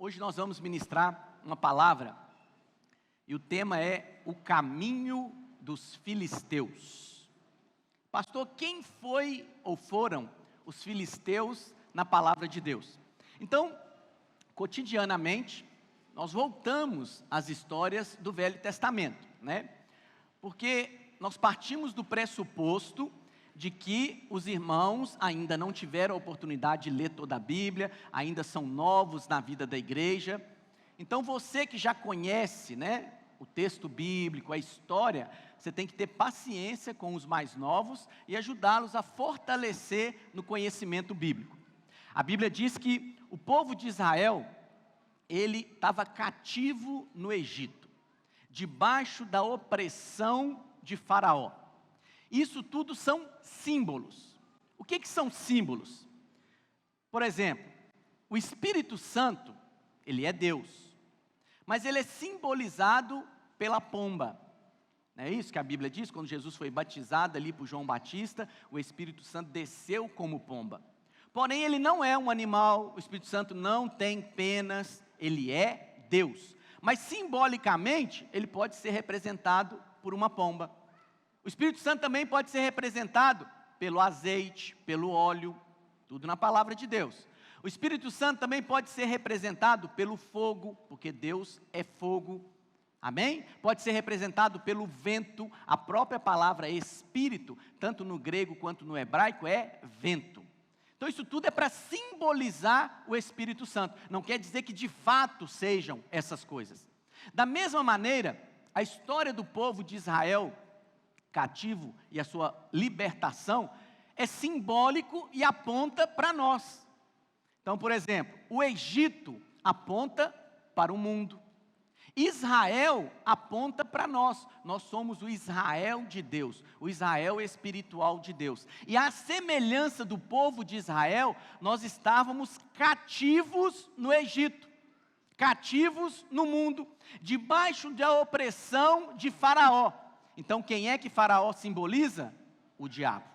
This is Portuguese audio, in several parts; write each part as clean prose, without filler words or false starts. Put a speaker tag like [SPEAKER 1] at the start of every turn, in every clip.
[SPEAKER 1] Hoje nós vamos ministrar uma palavra e o tema é o caminho dos filisteus. Pastor, quem foi ou foram os filisteus na palavra de Deus? Então, cotidianamente, nós voltamos às histórias do Velho Testamento, né? Porque nós partimos do pressuposto de que os irmãos ainda não tiveram a oportunidade de ler toda a Bíblia, ainda são novos na vida da igreja. Então você que já conhece, né, o texto bíblico, a história, você tem que ter paciência com os mais novos e ajudá-los a fortalecer no conhecimento bíblico. A Bíblia diz que o povo de Israel, ele estava cativo no Egito, debaixo da opressão de Faraó. Isso tudo são símbolos. O que são símbolos? Por exemplo, o Espírito Santo, ele é Deus, mas ele é simbolizado pela pomba. Não é isso que a Bíblia diz? Quando Jesus foi batizado ali por João Batista, o Espírito Santo desceu como pomba. Porém, ele não é um animal, o Espírito Santo não tem penas, ele é Deus. Mas simbolicamente, ele pode ser representado por uma pomba. O Espírito Santo também pode ser representado pelo azeite, pelo óleo, tudo na palavra de Deus. O Espírito Santo também pode ser representado pelo fogo, porque Deus é fogo, amém? Pode ser representado pelo vento, a própria palavra espírito, tanto no grego quanto no hebraico, é vento. Então isso tudo é para simbolizar o Espírito Santo, não quer dizer que de fato sejam essas coisas. Da mesma maneira, a história do povo de Israel cativo e a sua libertação é simbólico e aponta para nós. Então, por exemplo, o Egito aponta para o mundo. Israel aponta para nós. Nós somos o Israel de Deus, o Israel espiritual de Deus. E à semelhança do povo de Israel, nós estávamos cativos no Egito, cativos no mundo, debaixo da opressão de Faraó. Então, quem é que Faraó simboliza? O diabo.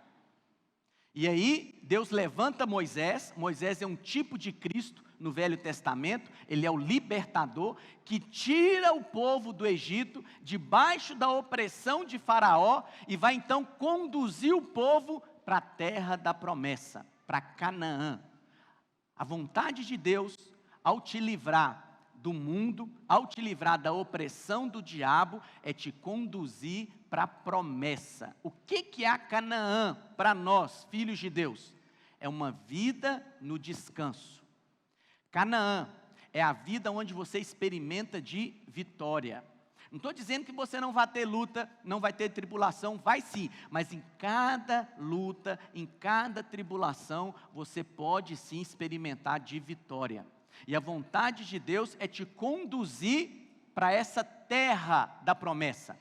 [SPEAKER 1] E aí, Deus levanta Moisés. Moisés é um tipo de Cristo no Velho Testamento. Ele é o libertador que tira o povo do Egito, debaixo da opressão de Faraó, e vai então conduzir o povo para a terra da promessa, para Canaã. A vontade de Deus, ao te livrar do mundo, ao te livrar da opressão do diabo, é te conduzir para a promessa. O que é a Canaã para nós, filhos de Deus? É uma vida no descanso. Canaã é a vida onde você experimenta de vitória. Não estou dizendo que você não vai ter luta, não vai ter tribulação, vai sim, mas em cada luta, em cada tribulação, você pode sim experimentar de vitória. E a vontade de Deus é te conduzir para essa terra da promessa.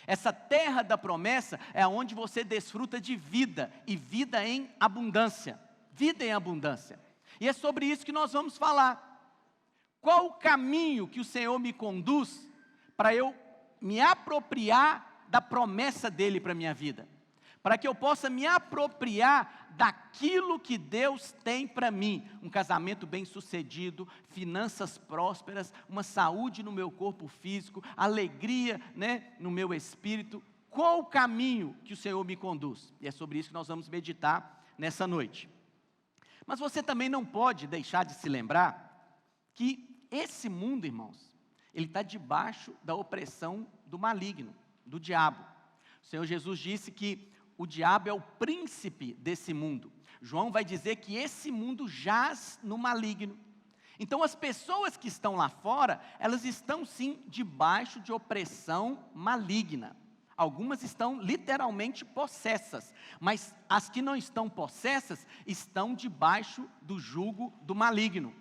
[SPEAKER 1] Essa terra da promessa é onde você desfruta de vida, e vida em abundância. Vida em abundância. E é sobre isso que nós vamos falar. Qual o caminho que o Senhor me conduz para eu me apropriar da promessa dEle para a minha vida? Para que eu possa me apropriar daquilo que Deus tem para mim. Um casamento bem sucedido, finanças prósperas, uma saúde no meu corpo físico, alegria, né, no meu espírito. Qual o caminho que o Senhor me conduz? E é sobre isso que nós vamos meditar nessa noite. Mas você também não pode deixar de se lembrar que esse mundo, irmãos, ele está debaixo da opressão do maligno, do diabo. O Senhor Jesus disse que o diabo é o príncipe desse mundo. João vai dizer que esse mundo jaz no maligno. Então as pessoas que estão lá fora, elas estão sim debaixo de opressão maligna. Algumas estão literalmente possessas, mas as que não estão possessas estão debaixo do jugo do maligno,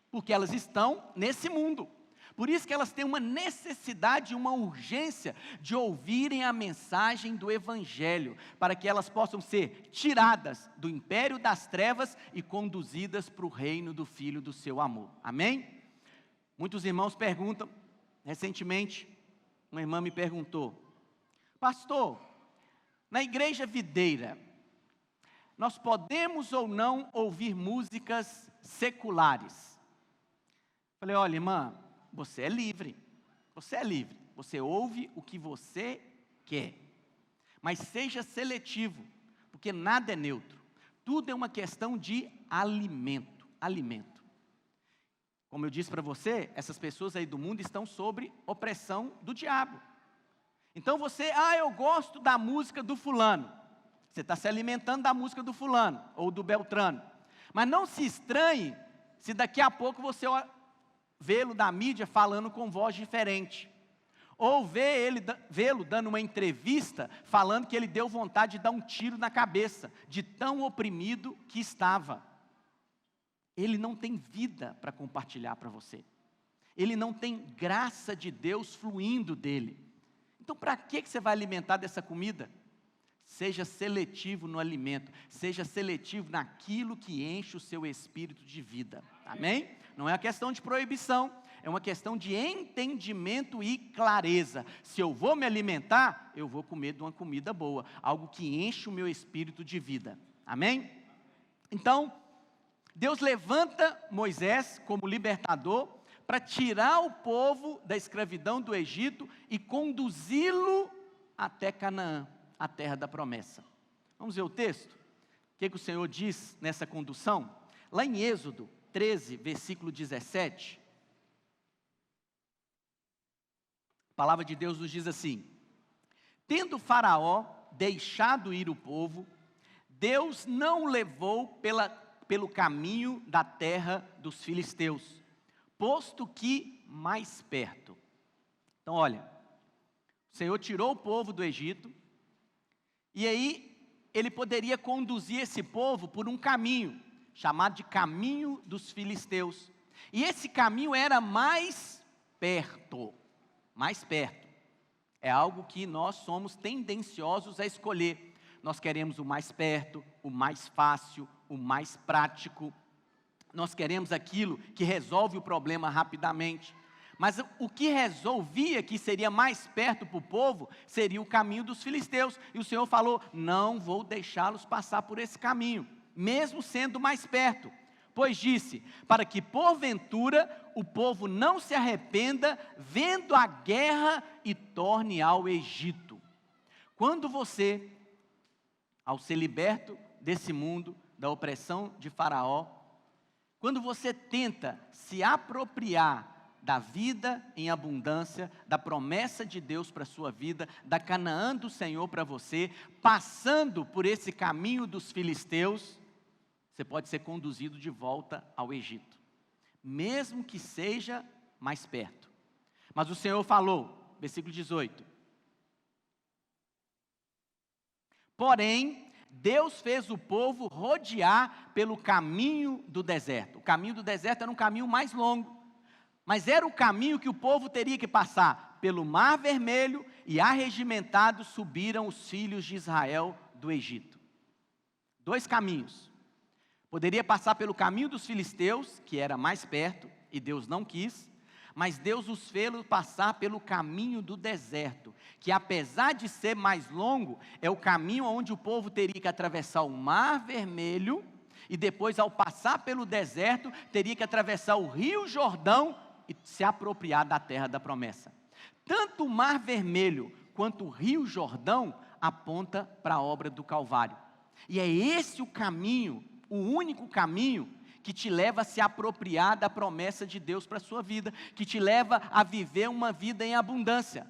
[SPEAKER 1] porque elas estão nesse mundo. Por isso que elas têm uma necessidade, uma urgência de ouvirem a mensagem do Evangelho, para que elas possam ser tiradas do império das trevas e conduzidas para o reino do Filho do seu amor. Amém? Muitos irmãos perguntam, recentemente, uma irmã me perguntou: pastor, na igreja videira, nós podemos ou não ouvir músicas seculares? Falei, olha, irmã, você é livre. Você é livre. Você ouve o que você quer. Mas seja seletivo, porque nada é neutro. Tudo é uma questão de alimento. Alimento. Como eu disse para você, essas pessoas aí do mundo estão sob opressão do diabo. Então você, eu gosto da música do fulano. Você está se alimentando da música do fulano ou do beltrano. Mas não se estranhe se daqui a pouco você vê-lo da mídia falando com voz diferente. Ou vê-lo dando uma entrevista falando que ele deu vontade de dar um tiro na cabeça, de tão oprimido que estava. Ele não tem vida para compartilhar para você. Ele não tem graça de Deus fluindo dele. Então para que você vai alimentar dessa comida? Seja seletivo no alimento, seja seletivo naquilo que enche o seu espírito de vida. Amém? Não é uma questão de proibição, é uma questão de entendimento e clareza. Se eu vou me alimentar, eu vou comer de uma comida boa, algo que enche o meu espírito de vida. Amém? Então, Deus levanta Moisés como libertador para tirar o povo da escravidão do Egito e conduzi-lo até Canaã, a terra da promessa. Vamos ver o texto? O que o Senhor diz nessa condução? Lá em Êxodo 13, versículo 17, a palavra de Deus nos diz assim: tendo Faraó deixado ir o povo, Deus não o levou pelo caminho da terra dos filisteus, posto que mais perto. Então olha, o Senhor tirou o povo do Egito, e aí ele poderia conduzir esse povo por um caminho, chamado de caminho dos filisteus. E esse caminho era mais perto. Mais perto. É algo que nós somos tendenciosos a escolher. Nós queremos o mais perto, o mais fácil, o mais prático. Nós queremos aquilo que resolve o problema rapidamente. Mas o que resolvia que seria mais perto para o povo, seria o caminho dos filisteus. E o Senhor falou, não vou deixá-los passar por esse caminho, mesmo sendo mais perto. Pois disse, para que porventura o povo não se arrependa, vendo a guerra e torne ao Egito. Quando você, ao ser liberto desse mundo, da opressão de Faraó, quando você tenta se apropriar da vida em abundância, da promessa de Deus para a sua vida, da Canaã do Senhor para você, passando por esse caminho dos filisteus, você pode ser conduzido de volta ao Egito, mesmo que seja mais perto. Mas o Senhor falou, versículo 18, porém, Deus fez o povo rodear pelo caminho do deserto. O caminho do deserto era um caminho mais longo, mas era o caminho que o povo teria que passar pelo Mar Vermelho, e arregimentados subiram os filhos de Israel do Egito. Dois caminhos. Poderia passar pelo caminho dos filisteus, que era mais perto, e Deus não quis, mas Deus os fez passar pelo caminho do deserto, que apesar de ser mais longo, é o caminho onde o povo teria que atravessar o Mar Vermelho, e depois, ao passar pelo deserto, teria que atravessar o Rio Jordão e se apropriar da terra da promessa. Tanto o Mar Vermelho quanto o Rio Jordão aponta para a obra do Calvário. E é esse o caminho, o único caminho que te leva a se apropriar da promessa de Deus para a sua vida, que te leva a viver uma vida em abundância.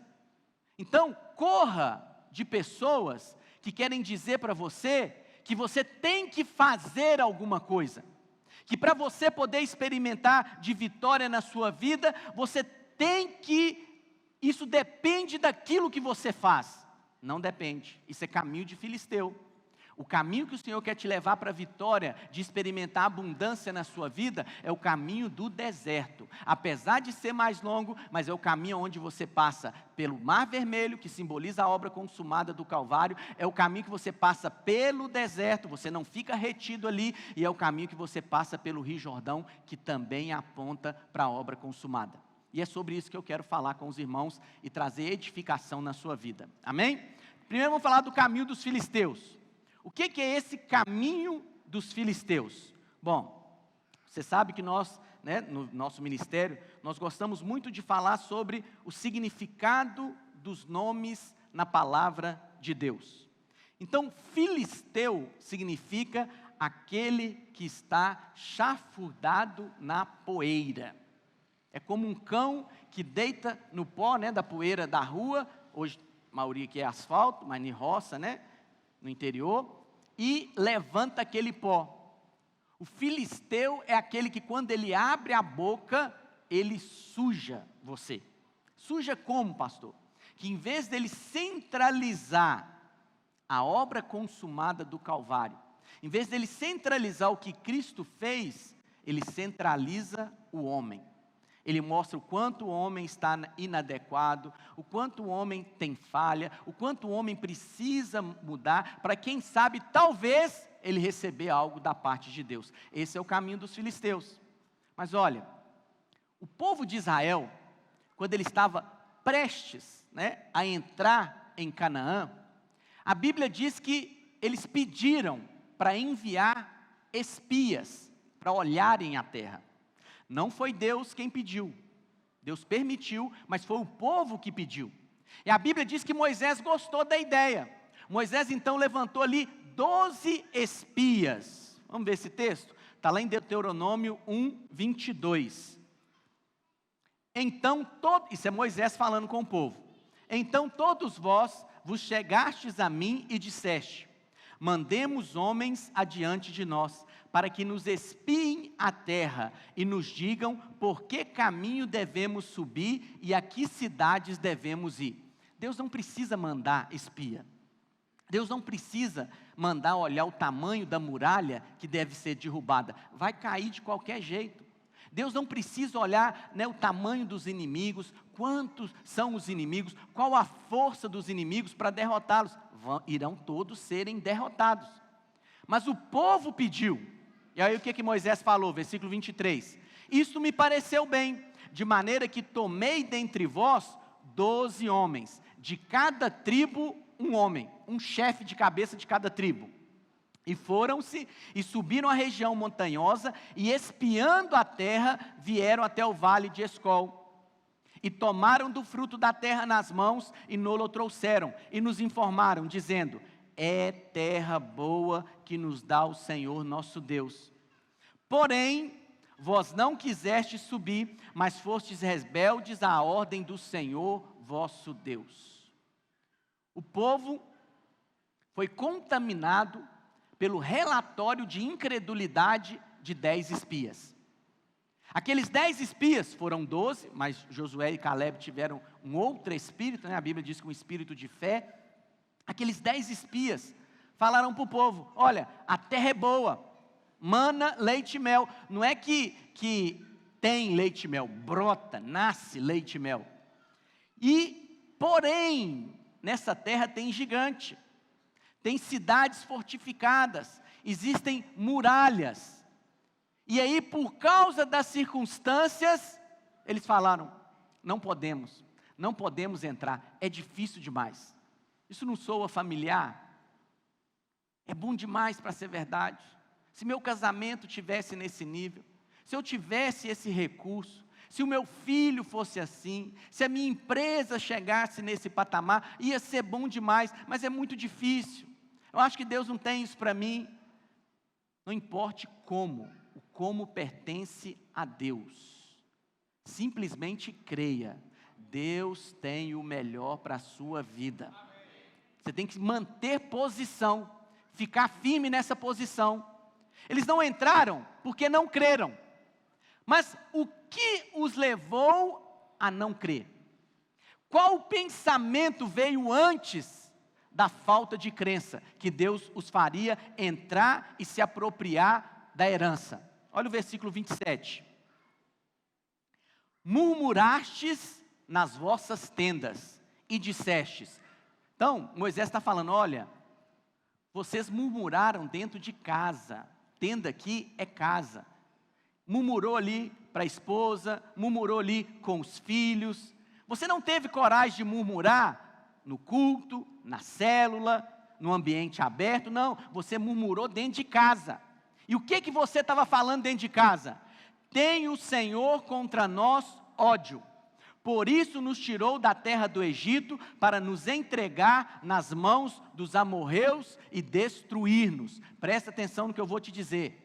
[SPEAKER 1] Então, corra de pessoas que querem dizer para você que você tem que fazer alguma coisa, que para você poder experimentar de vitória na sua vida, você tem que, isso depende daquilo que você faz. Não depende, isso é caminho de filisteu. O caminho que o Senhor quer te levar para a vitória, de experimentar abundância na sua vida, é o caminho do deserto. Apesar de ser mais longo, mas é o caminho onde você passa pelo Mar Vermelho, que simboliza a obra consumada do Calvário, é o caminho que você passa pelo deserto, você não fica retido ali, e é o caminho que você passa pelo Rio Jordão, que também aponta para a obra consumada. E é sobre isso que eu quero falar com os irmãos e trazer edificação na sua vida. Amém? Primeiro vamos falar do caminho dos filisteus. O que é esse caminho dos filisteus? Bom, você sabe que nós né, no nosso ministério, nós gostamos muito de falar sobre o significado dos nomes na palavra de Deus. Então, filisteu significa aquele que está chafurdado na poeira. É como um cão que deita no pó, né, da poeira da rua, hoje a maioria aqui é asfalto, mas em roça, né, no interior, e levanta aquele pó. O filisteu é aquele que quando ele abre a boca, ele suja você. Suja como, pastor? Que em vez dele centralizar a obra consumada do Calvário, em vez dele centralizar o que Cristo fez, ele centraliza o homem. Ele mostra o quanto o homem está inadequado, o quanto o homem tem falha, o quanto o homem precisa mudar, para quem sabe, talvez, ele receber algo da parte de Deus. Esse é o caminho dos filisteus. Mas olha, o povo de Israel, quando ele estava prestes, né, a entrar em Canaã, a Bíblia diz que eles pediram para enviar espias, para olharem a terra. Não foi Deus quem pediu, Deus permitiu, mas foi o povo que pediu. E a Bíblia diz que Moisés gostou da ideia. Moisés então levantou ali 12 espias. Vamos ver esse texto? Está lá em Deuteronômio 1:22. Então, isso é Moisés falando com o povo. Então todos vós vos chegastes a mim e disseste: mandemos homens adiante de nós, para que nos espiem a terra e nos digam por que caminho devemos subir e a que cidades devemos ir. Deus não precisa mandar espia. Deus não precisa mandar olhar o tamanho da muralha que deve ser derrubada. Vai cair de qualquer jeito. Deus não precisa olhar, né, o tamanho dos inimigos, quantos são os inimigos, qual a força dos inimigos para derrotá-los. Irão todos serem derrotados. Mas o povo pediu. E aí o que Moisés falou? Versículo 23. Isto me pareceu bem, de maneira que tomei dentre vós 12 homens, de cada tribo um homem, um chefe de cabeça de cada tribo. E foram-se e subiram a região montanhosa e espiando a terra, vieram até o vale de Escol. E tomaram do fruto da terra nas mãos e nolo trouxeram. E nos informaram, dizendo: é terra boa que nos dá o Senhor nosso Deus. Porém, vós não quisestes subir, mas fostes rebeldes à ordem do Senhor vosso Deus. O povo foi contaminado pelo relatório de incredulidade de 10 espias. Aqueles 10 espias foram 12, mas Josué e Caleb tiveram um outro espírito, né? A Bíblia diz que um espírito de fé. Aqueles 10 espias falaram para o povo: olha, a terra é boa, mana, leite e mel. Não é que tem leite e mel, brota, nasce leite e mel. Porém, nessa terra tem gigante, tem cidades fortificadas, existem muralhas. E aí, por causa das circunstâncias, eles falaram: não podemos entrar, é difícil demais. Isso não soa familiar? É bom demais para ser verdade. Se meu casamento tivesse nesse nível, se eu tivesse esse recurso, se o meu filho fosse assim, se a minha empresa chegasse nesse patamar, ia ser bom demais, mas é muito difícil. Eu acho que Deus não tem isso para mim. Não importe como, o como pertence a Deus. Simplesmente creia, Deus tem o melhor para a sua vida. Você tem que manter posição, ficar firme nessa posição. Eles não entraram porque não creram. Mas o que os levou a não crer? Qual pensamento veio antes da falta de crença? Que Deus os faria entrar e se apropriar da herança. Olha o versículo 27. Murmurastes nas vossas tendas e dissestes. Então, Moisés está falando: olha, vocês murmuraram dentro de casa. Tenda aqui é casa. Murmurou ali para a esposa, murmurou ali com os filhos. Você não teve coragem de murmurar no culto, na célula, no ambiente aberto, não. Você murmurou dentro de casa. E o que você estava falando dentro de casa? tem o Senhor contra nós ódio. Por isso nos tirou da terra do Egito, para nos entregar nas mãos dos amorreus e destruir-nos. Presta atenção no que eu vou te dizer.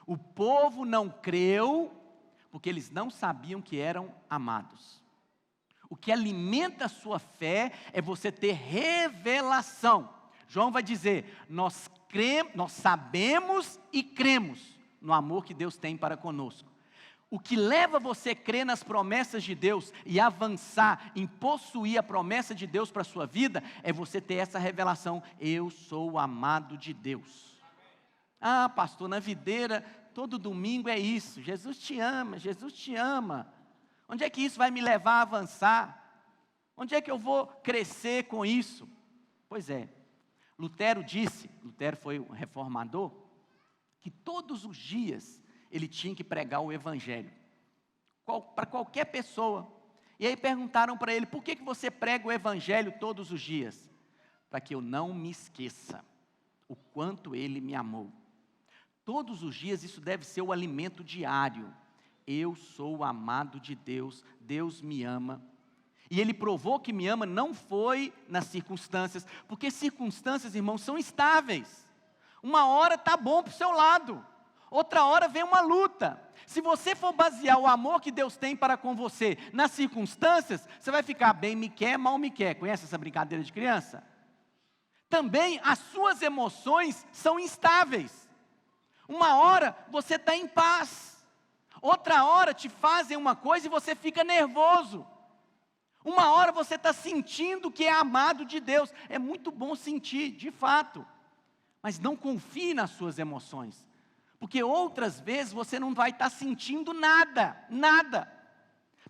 [SPEAKER 1] O povo não creu, porque eles não sabiam que eram amados. O que alimenta a sua fé é você ter revelação. João vai dizer, nós sabemos e cremos no amor que Deus tem para conosco. O que leva você a crer nas promessas de Deus e avançar em possuir a promessa de Deus para a sua vida, é você ter essa revelação, eu sou o amado de Deus. Ah, pastor, na videira, todo domingo é isso, Jesus te ama, Jesus te ama. Onde é que isso vai me levar a avançar? Onde é que eu vou crescer com isso? Pois é, Lutero foi um reformador, que todos os dias ele tinha que pregar o evangelho, para qualquer pessoa. E aí perguntaram para ele, por que você prega o evangelho todos os dias? Para que eu não me esqueça o quanto ele me amou. Todos os dias isso deve ser o alimento diário. Eu sou o amado de Deus, Deus me ama. E ele provou que me ama não foi nas circunstâncias, porque circunstâncias, irmãos, são instáveis. Uma hora está bom para o seu lado, outra hora vem uma luta. Se você for basear o amor que Deus tem para com você nas circunstâncias, você vai ficar bem me quer, mal me quer. Conhece essa brincadeira de criança? Também as suas emoções são instáveis. Uma hora você está em paz, outra hora te fazem uma coisa e você fica nervoso. Uma hora você está sentindo que é amado de Deus. É muito bom sentir, de fato, mas não confie nas suas emoções, porque outras vezes você não vai estar sentindo nada.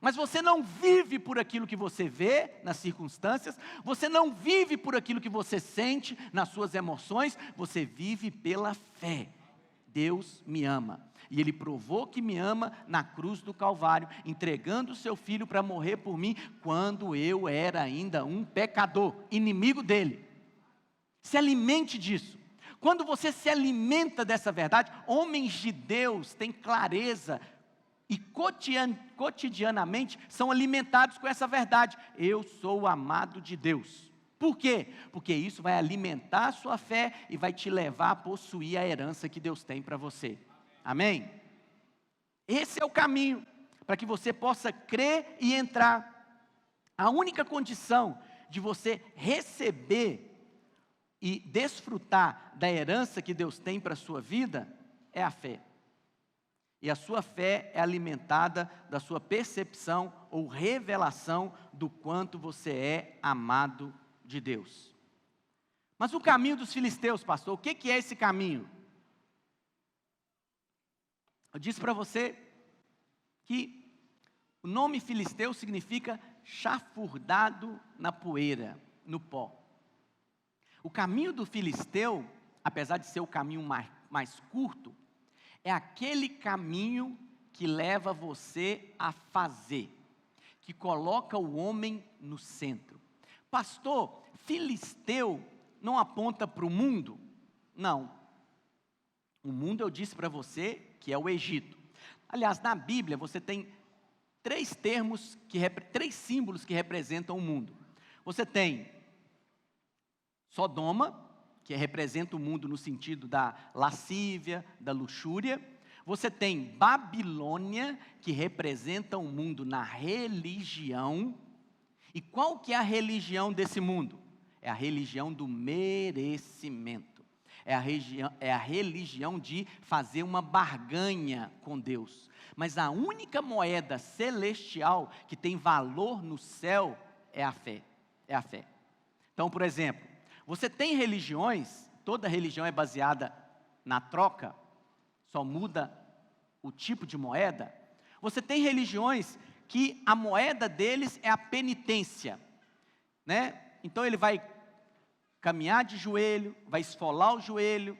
[SPEAKER 1] Mas você não vive por aquilo que você vê nas circunstâncias, você não vive por aquilo que você sente nas suas emoções, você vive pela fé. Deus me ama, e Ele provou que me ama na cruz do Calvário, entregando o seu Filho para morrer por mim, quando eu era ainda um pecador, inimigo dEle. Se alimente disso. Quando você se alimenta dessa verdade, homens de Deus têm clareza e cotidianamente são alimentados com essa verdade. Eu sou o amado de Deus. Por quê? Porque isso vai alimentar a sua fé e vai te levar a possuir a herança que Deus tem para você. Amém? Esse é o caminho para que você possa crer e entrar. A única condição de você receber e desfrutar da herança que Deus tem para a sua vida é a fé. E a sua fé é alimentada da sua percepção ou revelação do quanto você é amado de Deus. Mas o caminho dos filisteus, pastor, o que é esse caminho? Eu disse para você que o nome filisteu significa chafurdado na poeira, no pó. O caminho do filisteu, apesar de ser o caminho mais curto, é aquele caminho que leva você a fazer, que coloca o homem no centro. Pastor, filisteu não aponta para o mundo? Não. O mundo eu disse para você que é o Egito. Aliás, na Bíblia você tem três símbolos que representam o mundo. Você tem Sodoma, que representa o mundo no sentido da lascívia, da luxúria. Você tem Babilônia, que representa o mundo na religião. E qual que é a religião desse mundo? É a religião do merecimento. É a religião de fazer uma barganha com Deus. Mas a única moeda celestial que tem valor no céu é a fé. É a fé. Então, por exemplo, você tem religiões, toda religião é baseada na troca, só muda o tipo de moeda. Você tem religiões que a moeda deles é a penitência, né? Então ele vai caminhar de joelho, vai esfolar o joelho,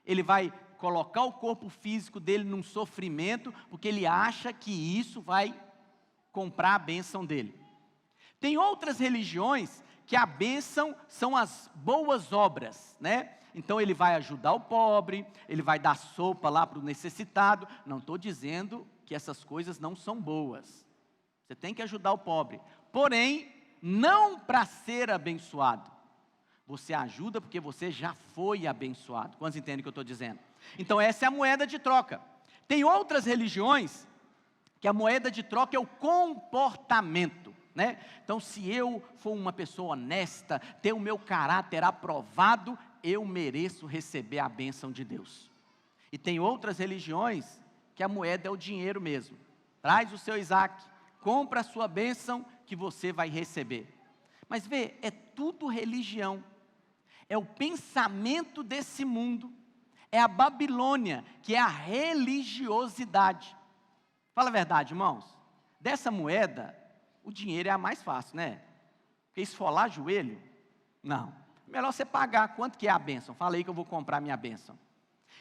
[SPEAKER 1] ele vai colocar o corpo físico dele num sofrimento, porque ele acha que isso vai comprar a bênção dele. Tem outras religiões que a bênção são as boas obras, né? Então ele vai ajudar o pobre, ele vai dar sopa lá para o necessitado. Não estou dizendo que essas coisas não são boas. Você tem que ajudar o pobre. Porém, não para ser abençoado. Você ajuda porque você já foi abençoado. Quantos entendem o que eu estou dizendo? Então essa é a moeda de troca. Tem outras religiões que a moeda de troca é o comportamento, né? Então se eu for uma pessoa honesta, ter o meu caráter aprovado, eu mereço receber a bênção de Deus. E tem outras religiões que a moeda é o dinheiro mesmo. Traz o seu Isaac, compra a sua bênção que você vai receber. Mas vê, é tudo religião. É o pensamento desse mundo, é a Babilônia, que é a religiosidade. Fala a verdade, irmãos, dessa moeda, o dinheiro é a mais fácil, né? Porque esfolar joelho, não. Melhor você pagar, quanto que é a bênção? Fala aí que eu vou comprar minha bênção.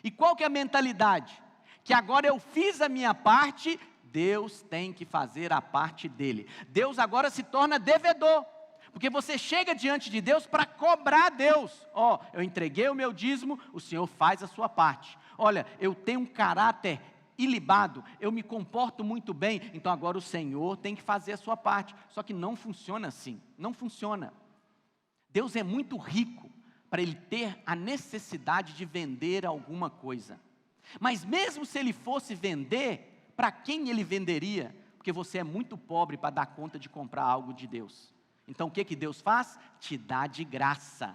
[SPEAKER 1] E qual que é a mentalidade? Que agora eu fiz a minha parte, Deus tem que fazer a parte dele. Deus agora se torna devedor. Porque você chega diante de Deus para cobrar a Deus. Ó, eu entreguei o meu dízimo, o Senhor faz a sua parte. Olha, eu tenho um caráter ilibado, eu me comporto muito bem, então agora o Senhor tem que fazer a sua parte. Só que não funciona assim, não funciona. Deus é muito rico para Ele ter a necessidade de vender alguma coisa. Mas mesmo se Ele fosse vender, para quem Ele venderia? Porque você é muito pobre para dar conta de comprar algo de Deus. Então o que Deus faz? Te dá de graça,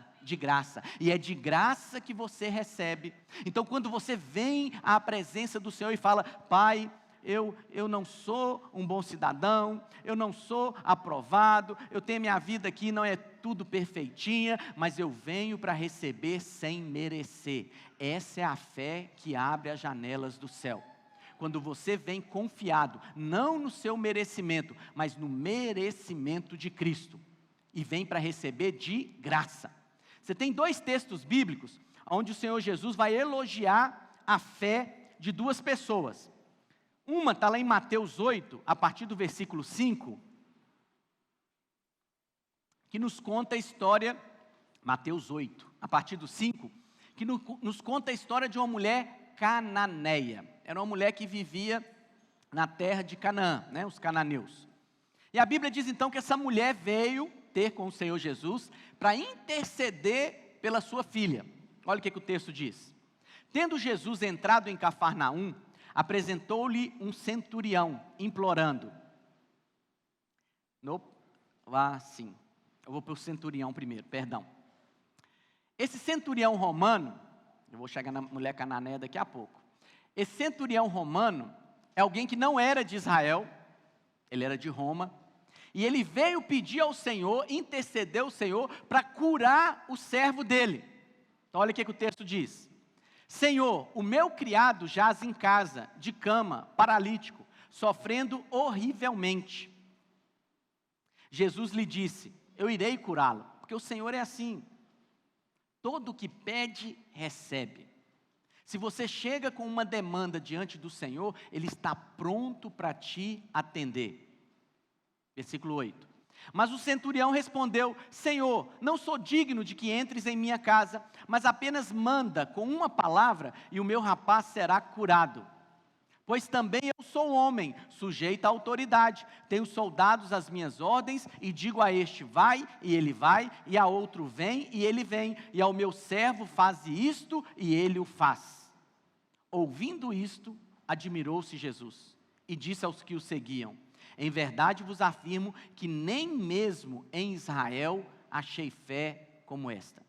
[SPEAKER 1] e é de graça que você recebe. Então quando você vem à presença do Senhor e fala, Pai, eu não sou um bom cidadão, eu não sou aprovado, eu tenho minha vida aqui, não é tudo perfeitinha, mas eu venho para receber sem merecer. Essa é a fé que abre as janelas do céu. Quando você vem confiado, não no seu merecimento, mas no merecimento de Cristo, e vem para receber de graça. Você tem dois textos bíblicos, onde o Senhor Jesus vai elogiar a fé de duas pessoas. Uma está lá em Mateus 8, a partir do versículo 5, que nos conta a história, Mateus 8, a partir do 5, que nos conta a história de uma mulher cananeia. Era uma mulher que vivia na terra de Canaã, né, os cananeus. E a Bíblia diz então que essa mulher veio ter com o Senhor Jesus para interceder pela sua filha. Olha o que o texto diz. Tendo Jesus entrado em Cafarnaum, apresentou-lhe um centurião, implorando. Sim. Eu vou para o centurião primeiro, perdão. Esse centurião romano, eu vou chegar na mulher cananeia daqui a pouco. Esse centurião romano é alguém que não era de Israel, ele era de Roma, e ele veio pedir ao Senhor, interceder ao Senhor, para curar o servo dele. Então olha o que o texto diz. Senhor, o meu criado jaz em casa, de cama, paralítico, sofrendo horrivelmente. Jesus lhe disse, eu irei curá-lo, porque o Senhor é assim. Todo o que pede, recebe. Se você chega com uma demanda diante do Senhor, Ele está pronto para te atender. Versículo 8. Mas o centurião respondeu, Senhor, não sou digno de que entres em minha casa, mas apenas manda com uma palavra e o meu rapaz será curado. Pois também eu sou homem, sujeito à autoridade, tenho soldados às minhas ordens e digo a este, vai, e ele vai, e a outro, vem, e ele vem, e ao meu servo, faze isto, e ele o faz. Ouvindo isto, admirou-se Jesus, e disse aos que o seguiam, em verdade vos afirmo que nem mesmo em Israel achei fé como esta.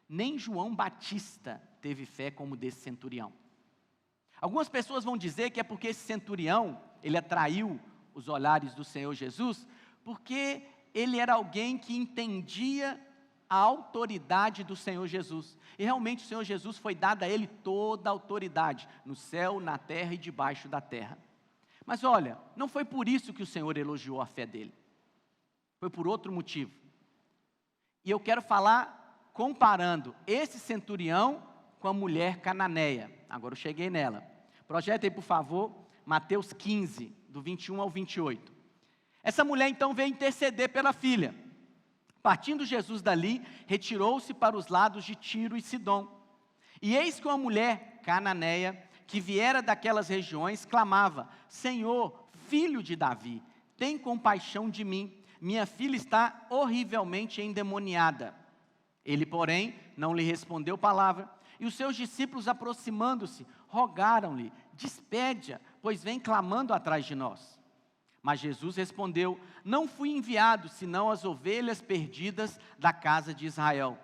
[SPEAKER 1] Nem João Batista teve fé como desse centurião. Algumas pessoas vão dizer que é porque esse centurião, ele atraiu os olhares do Senhor Jesus, porque ele era alguém que entendia a autoridade do Senhor Jesus. E realmente o Senhor Jesus foi dado a ele toda a autoridade, no céu, na terra e debaixo da terra. Mas olha, não foi por isso que o Senhor elogiou a fé dele. Foi por outro motivo. E eu quero falar comparando esse centurião com a mulher cananeia. Agora eu cheguei nela. Projeta aí, por favor, Mateus 15, do 21 ao 28. Essa mulher então veio interceder pela filha. Partindo Jesus dali, retirou-se para os lados de Tiro e Sidom. E eis que uma mulher cananeia, que viera daquelas regiões, clamava: Senhor, filho de Davi, tem compaixão de mim, minha filha está horrivelmente endemoniada. Ele, porém, não lhe respondeu palavra, e os seus discípulos, aproximando-se, rogaram-lhe: despede-a, pois vem clamando atrás de nós. Mas Jesus respondeu: não fui enviado, senão as ovelhas perdidas da casa de Israel.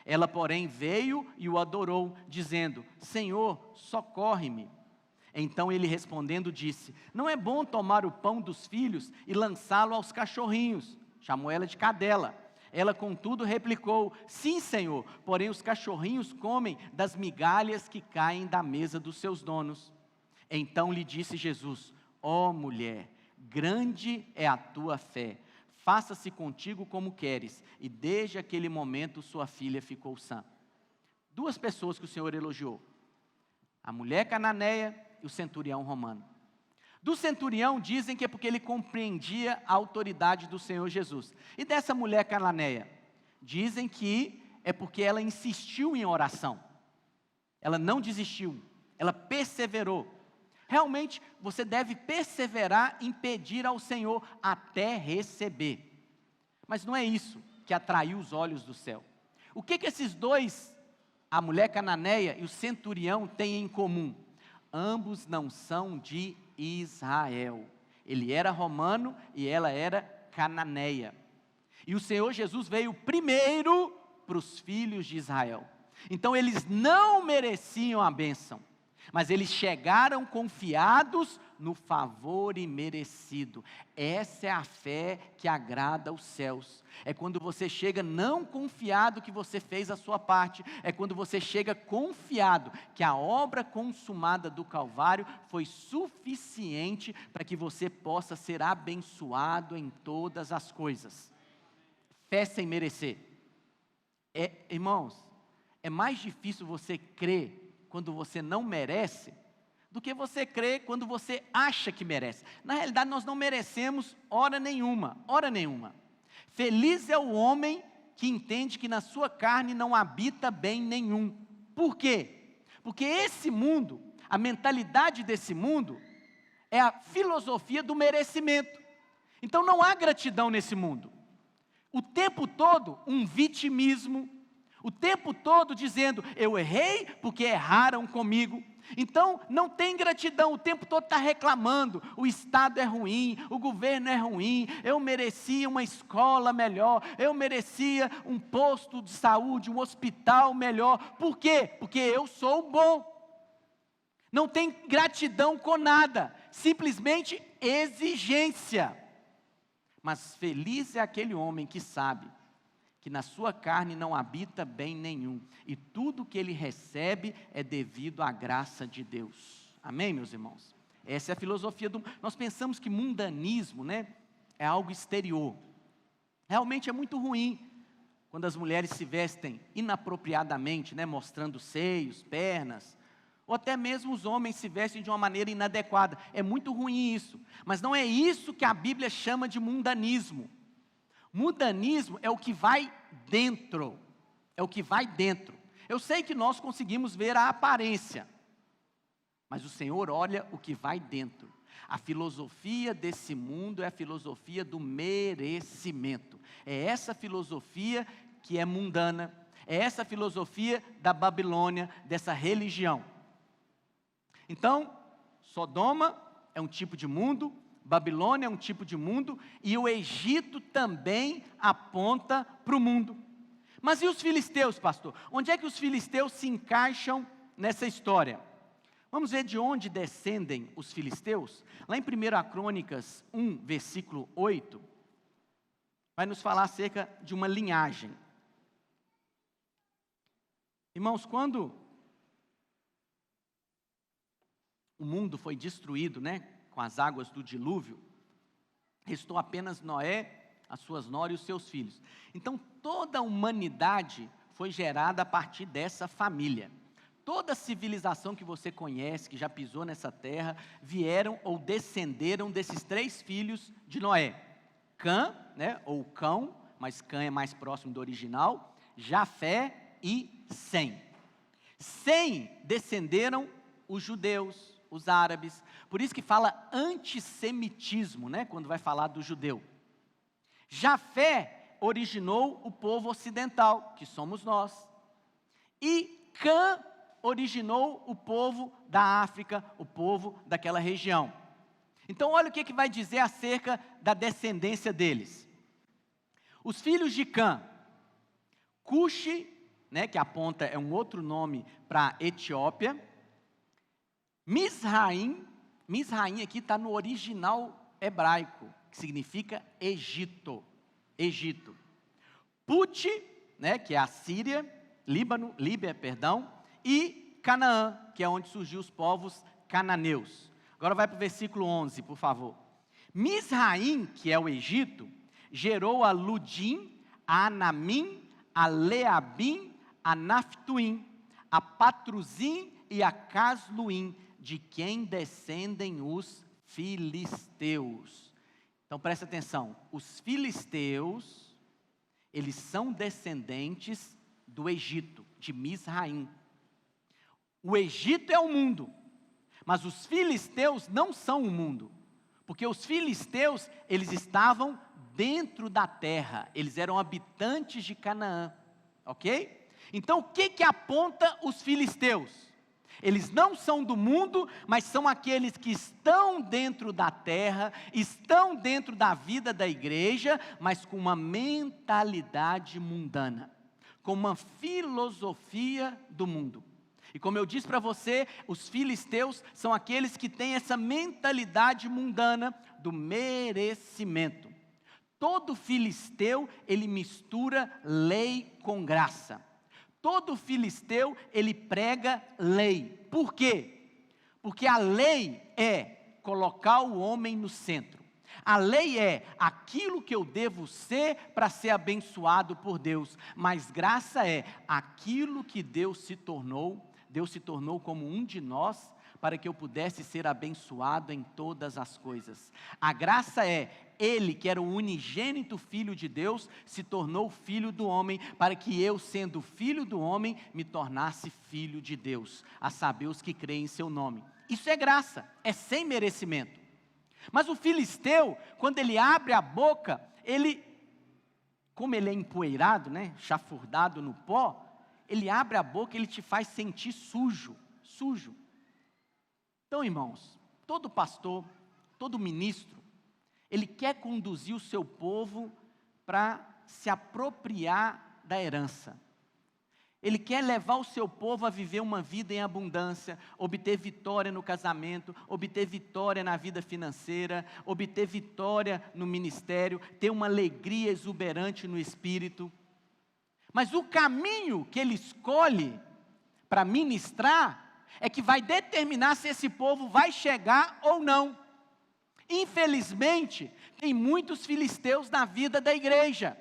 [SPEAKER 1] Ela, porém, veio e o adorou, dizendo: Senhor, socorre-me. Então ele respondendo disse: não é bom tomar o pão dos filhos e lançá-lo aos cachorrinhos. Chamou ela de cadela. Ela, contudo, replicou: sim, Senhor, porém os cachorrinhos comem das migalhas que caem da mesa dos seus donos. Então lhe disse Jesus: ó mulher, grande é a tua fé, faça-se contigo como queres. E desde aquele momento sua filha ficou sã. Duas pessoas que o Senhor elogiou: a mulher cananeia e o centurião romano. Do centurião dizem que é porque ele compreendia a autoridade do Senhor Jesus. E dessa mulher cananeia, dizem que é porque ela insistiu em oração. Ela não desistiu, ela perseverou. Realmente, você deve perseverar em pedir ao Senhor até receber. Mas não é isso que atraiu os olhos do céu. O que esses dois, a mulher cananeia e o centurião, têm em comum? Ambos não são de Israel. Ele era romano e ela era cananeia. E o Senhor Jesus veio primeiro para os filhos de Israel. Então eles não mereciam a bênção, mas eles chegaram confiados no favor imerecido. Essa é a fé que agrada aos céus. É quando você chega não confiado que você fez a sua parte. É quando você chega confiado que a obra consumada do Calvário foi suficiente para que você possa ser abençoado em todas as coisas. Fé sem merecer. Irmãos, é mais difícil você crer quando você não merece, do que você crê quando você acha que merece. Na realidade, nós não merecemos hora nenhuma, hora nenhuma. Feliz é o homem que entende que na sua carne não habita bem nenhum. Por quê? Porque esse mundo, a mentalidade desse mundo, é a filosofia do merecimento. Então não há gratidão nesse mundo. O tempo todo, um vitimismo. O tempo todo dizendo: eu errei porque erraram comigo. Então não tem gratidão, o tempo todo está reclamando: o Estado é ruim, o governo é ruim, eu merecia uma escola melhor, eu merecia um posto de saúde, um hospital melhor. Por quê? Porque eu sou bom. Não tem gratidão com nada, simplesmente exigência. Mas feliz é aquele homem que sabe que na sua carne não habita bem nenhum, e tudo que ele recebe é devido à graça de Deus. Amém, meus irmãos? Essa é a filosofia do... Nós pensamos que mundanismo, né, é algo exterior. Realmente é muito ruim quando as mulheres se vestem inapropriadamente, né, mostrando seios, pernas, ou até mesmo os homens se vestem de uma maneira inadequada. É muito ruim isso, mas não é isso que a Bíblia chama de mundanismo. Mundanismo é o que vai dentro, é o que vai dentro. Eu sei que nós conseguimos ver a aparência, mas o Senhor olha o que vai dentro. A filosofia desse mundo é a filosofia do merecimento. É essa filosofia que é mundana, é essa filosofia da Babilônia, dessa religião. Então, Sodoma é um tipo de mundo, Babilônia é um tipo de mundo, e o Egito também aponta para o mundo. Mas e os filisteus, pastor? Onde é que os filisteus se encaixam nessa história? Vamos ver de onde descendem os filisteus? Lá em 1 Crônicas 1, versículo 8, vai nos falar acerca de uma linhagem. Irmãos, quando o mundo foi destruído, né, com as águas do dilúvio, restou apenas Noé, as suas noras e os seus filhos. Então toda a humanidade foi gerada a partir dessa família. Toda a civilização que você conhece, que já pisou nessa terra, vieram ou descenderam desses três filhos de Noé. Cã, né, ou Cão, mas Cã é mais próximo do original, Jafé e Sem. Sem descenderam os judeus, os árabes. Por isso que fala antissemitismo, né, quando vai falar do judeu. Jafé originou o povo ocidental, que somos nós. E Cã originou o povo da África, o povo daquela região. Então olha o que vai dizer acerca da descendência deles. Os filhos de Cã, Cuxi, né, que aponta, é um outro nome para Etiópia. Misraim aqui está no original hebraico, que significa Egito. Puti, né, que é a Síria, Líbia, e Canaã, que é onde surgiu os povos cananeus. Agora vai para o versículo 11, por favor. Misraim, que é o Egito, gerou a Ludim, a Anamim, a Leabim, a Naftuim, a Patruzim e a Casluim, de quem descendem os filisteus. Então presta atenção, os filisteus, eles são descendentes do Egito, de Misraim. O Egito é o mundo, mas os filisteus não são o mundo, porque os filisteus, eles estavam dentro da terra, eles eram habitantes de Canaã, ok? Então o que aponta os filisteus? Eles não são do mundo, mas são aqueles que estão dentro da terra, estão dentro da vida da igreja, mas com uma mentalidade mundana, com uma filosofia do mundo. E como eu disse para você, os filisteus são aqueles que têm essa mentalidade mundana do merecimento. Todo filisteu, ele mistura lei com graça. Todo filisteu, ele prega lei. Por quê? Porque a lei é colocar o homem no centro. A lei é aquilo que eu devo ser para ser abençoado por Deus. Mas graça é aquilo que Deus se tornou como um de nós, para que eu pudesse ser abençoado em todas as coisas. A graça é, Ele que era o unigênito Filho de Deus, se tornou filho do homem, para que eu, sendo filho do homem, me tornasse filho de Deus, a saber, os que creem em seu nome. Isso é graça, é sem merecimento. Mas o filisteu, quando ele abre a boca, como ele é empoeirado, né, chafurdado no pó, ele abre a boca, ele te faz sentir sujo. Então, irmãos, todo pastor, todo ministro, ele quer conduzir o seu povo para se apropriar da herança. Ele quer levar o seu povo a viver uma vida em abundância, obter vitória no casamento, obter vitória na vida financeira, obter vitória no ministério, ter uma alegria exuberante no espírito. Mas o caminho que ele escolhe para ministrar é que vai determinar se esse povo vai chegar ou não. Infelizmente, tem muitos filisteus na vida da igreja.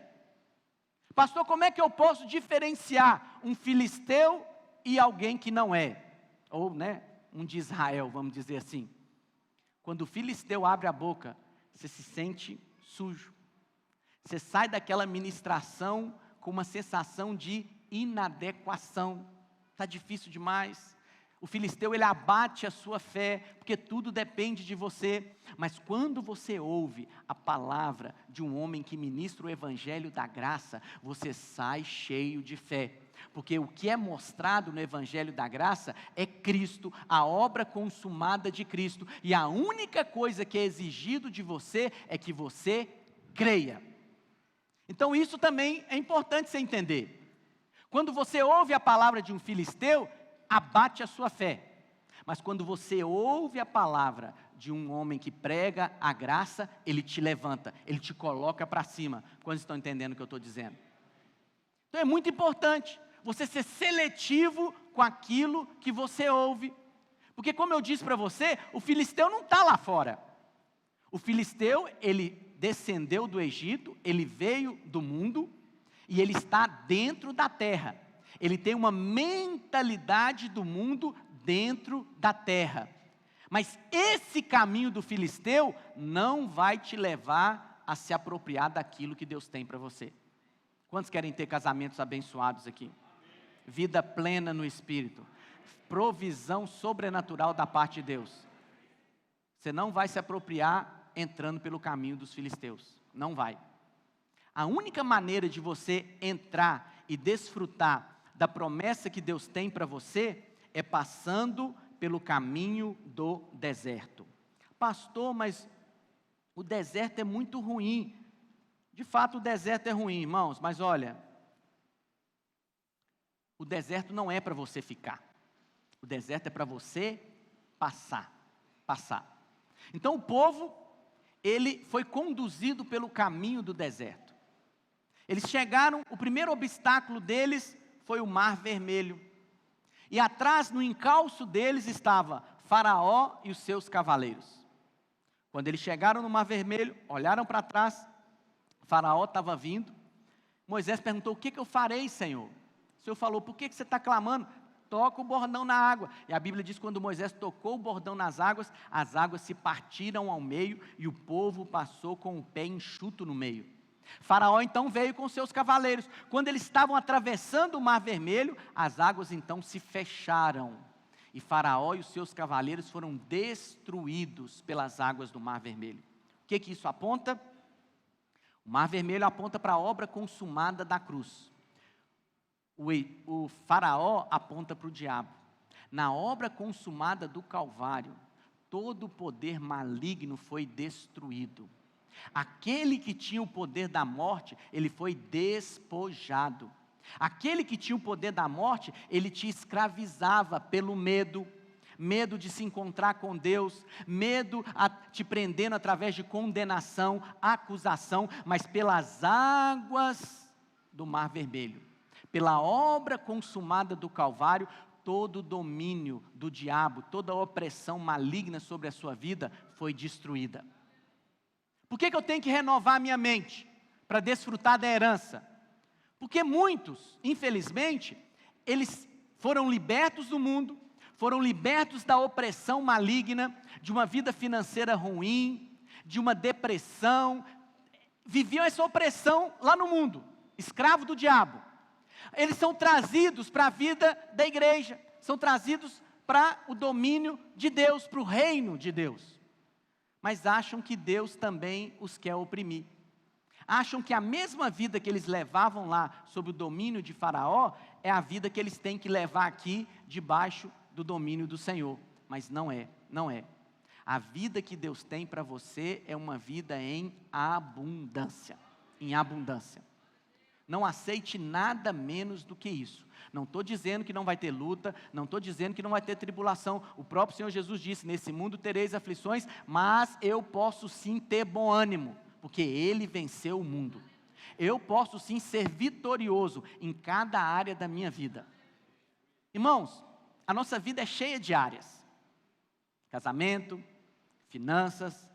[SPEAKER 1] Pastor, como é que eu posso diferenciar um filisteu e alguém que não é? Ou, né, um de Israel, vamos dizer assim. Quando o filisteu abre a boca, você se sente sujo. Você sai daquela ministração com uma sensação de inadequação. Está difícil demais. O filisteu, ele abate a sua fé, porque tudo depende de você. Mas quando você ouve a palavra de um homem que ministra o evangelho da graça, você sai cheio de fé. Porque o que é mostrado no evangelho da graça é Cristo, a obra consumada de Cristo. E a única coisa que é exigido de você é que você creia. Então isso também é importante você entender. Quando você ouve a palavra de um filisteu, abate a sua fé. Mas quando você ouve a palavra de um homem que prega a graça, ele te levanta, ele te coloca para cima. Quantos estão entendendo o que eu estou dizendo? Então é muito importante você ser seletivo com aquilo que você ouve. Porque como eu disse para você, o filisteu não está lá fora. O filisteu, ele descendeu do Egito, ele veio do mundo e ele está dentro da terra. Ele tem uma mentalidade do mundo dentro da terra. Mas esse caminho do filisteu não vai te levar a se apropriar daquilo que Deus tem para você. Quantos querem ter casamentos abençoados aqui? Vida plena no Espírito. provisão sobrenatural da parte de Deus. Você não vai se apropriar entrando pelo caminho dos filisteus. Não vai. A única maneira de você entrar e desfrutar da promessa que Deus tem para você é passando pelo caminho do deserto. Pastor, mas o deserto é muito ruim. De fato, o deserto é ruim, irmãos, mas olha, o deserto não é para você ficar. O deserto é para você passar. Então o povo, ele foi conduzido pelo caminho do deserto. Eles chegaram, o primeiro obstáculo deles foi o Mar Vermelho. E atrás, no encalço deles, estava Faraó e os seus cavaleiros. Quando eles chegaram no Mar Vermelho, olharam para trás, Faraó estava vindo. Moisés perguntou: o que eu farei, Senhor? O Senhor falou: por que você está clamando? Toca o bordão na água. E a Bíblia diz que quando Moisés tocou o bordão nas águas, as águas se partiram ao meio e o povo passou com o pé enxuto no meio. Faraó então veio com seus cavaleiros. Quando eles estavam atravessando o Mar Vermelho, as águas então se fecharam. E Faraó e os seus cavaleiros foram destruídos pelas águas do Mar Vermelho. O que isso aponta? O Mar Vermelho aponta para a obra consumada da cruz. O Faraó aponta para o diabo. Na obra consumada do Calvário, todo o poder maligno foi destruído. Aquele que tinha o poder da morte, ele foi despojado. Aquele que tinha o poder da morte, ele te escravizava pelo medo. Medo de se encontrar com Deus, medo te prendendo através de condenação, acusação, mas pelas águas do Mar Vermelho, pela obra consumada do Calvário, todo o domínio do diabo, toda a opressão maligna sobre a sua vida foi destruída. Por que eu tenho que renovar a minha mente? Para desfrutar da herança. Porque muitos, infelizmente, eles foram libertos do mundo, foram libertos da opressão maligna, de uma vida financeira ruim, de uma depressão, viviam essa opressão lá no mundo, escravo do diabo. Eles são trazidos para a vida da igreja, são trazidos para o domínio de Deus, para o reino de Deus. Mas acham que Deus também os quer oprimir. Acham que a mesma vida que eles levavam lá, sob o domínio de Faraó, é a vida que eles têm que levar aqui, debaixo do domínio do Senhor. Mas não é. A vida que Deus tem para você é uma vida em abundância. Não aceite nada menos do que isso. Não estou dizendo que não vai ter luta, não estou dizendo que não vai ter tribulação. O próprio Senhor Jesus disse: nesse mundo tereis aflições, mas eu posso sim ter bom ânimo, porque Ele venceu o mundo. Eu posso sim ser vitorioso em cada área da minha vida. Irmãos, a nossa vida é cheia de áreas: casamento, finanças,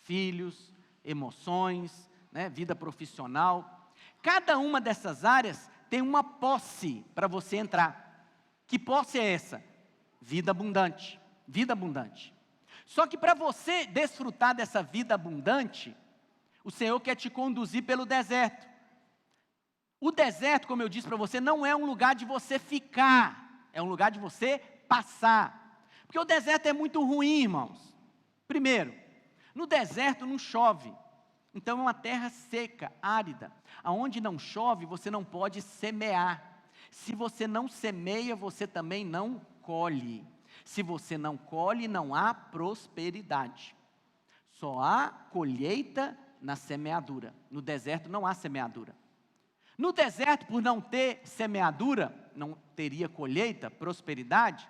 [SPEAKER 1] filhos, emoções, vida profissional. Cada uma dessas áreas tem uma posse para você entrar. Que posse é essa? Vida abundante. Só que para você desfrutar dessa vida abundante, o Senhor quer te conduzir pelo deserto. O deserto, como eu disse para você, não é um lugar de você ficar, é um lugar de você passar. Porque o deserto é muito ruim, irmãos. Primeiro, no deserto não chove. Então é uma terra seca, árida. Aonde não chove, você não pode semear. Se você não semeia, você também não colhe. Se você não colhe, não há prosperidade. Só há colheita na semeadura. No deserto não há semeadura. No deserto, por não ter semeadura, não teria colheita, prosperidade.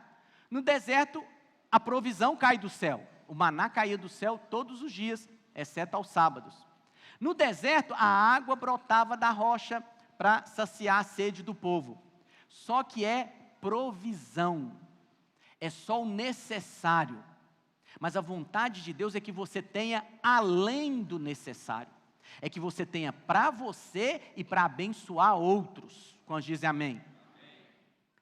[SPEAKER 1] No deserto, a provisão cai do céu. O maná caía do céu todos os dias, exceto aos sábados. No deserto, a água brotava da rocha para saciar a sede do povo. Só que é provisão. É só o necessário. Mas a vontade de Deus é que você tenha além do necessário. É que você tenha para você e para abençoar outros. Quando dizem amém.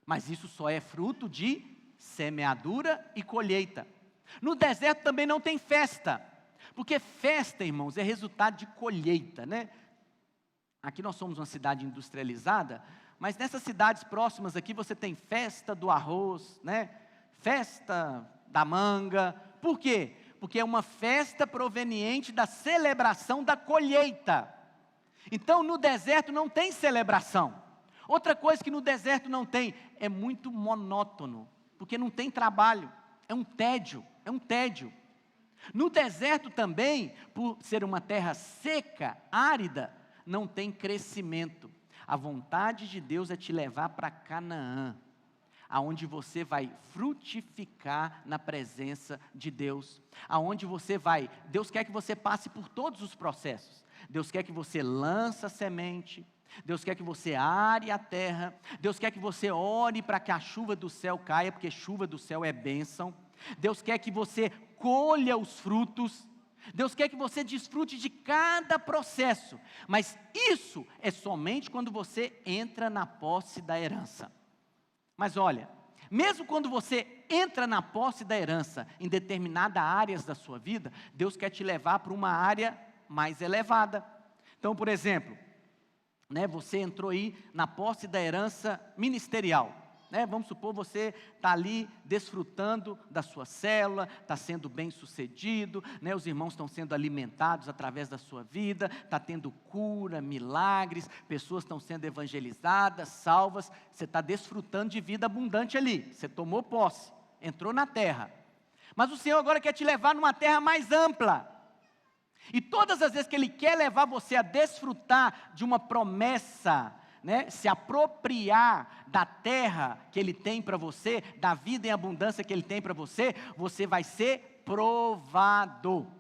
[SPEAKER 1] Mas isso só é fruto de semeadura e colheita. No deserto também não tem festa. Porque festa, irmãos, é resultado de colheita, Aqui nós somos uma cidade industrializada, mas nessas cidades próximas aqui você tem festa do arroz, né? Festa da manga. Por quê? Porque é uma festa proveniente da celebração da colheita. Então no deserto não tem celebração. Outra coisa que no deserto não tem, é muito monótono, porque não tem trabalho, é um tédio, é um tédio. No deserto também, por ser uma terra seca, árida, não tem crescimento. A vontade de Deus é te levar para Canaã, aonde você vai frutificar na presença de Deus, aonde você vai, Deus quer que você passe por todos os processos. Deus quer que você lance a semente, Deus quer que você are a terra, Deus quer que você ore para que a chuva do céu caia, porque chuva do céu é bênção. Deus quer que você colha os frutos, Deus quer que você desfrute de cada processo, mas isso é somente quando você entra na posse da herança. Mas olha, mesmo quando você entra na posse da herança em determinadas áreas da sua vida, Deus quer te levar para uma área mais elevada. Então, por exemplo, né, você entrou aí na posse da herança ministerial. Né, vamos supor, você está ali desfrutando da sua célula, está sendo bem sucedido, né, os irmãos estão sendo alimentados através da sua vida, está tendo cura, milagres, pessoas estão sendo evangelizadas, salvas, você está desfrutando de vida abundante ali, você tomou posse, entrou na terra, mas o Senhor agora quer te levar numa terra mais ampla, e todas as vezes que Ele quer levar você a desfrutar de uma promessa, né, se apropriar da terra que Ele tem para você, da vida em abundância que Ele tem para você, você vai ser provado.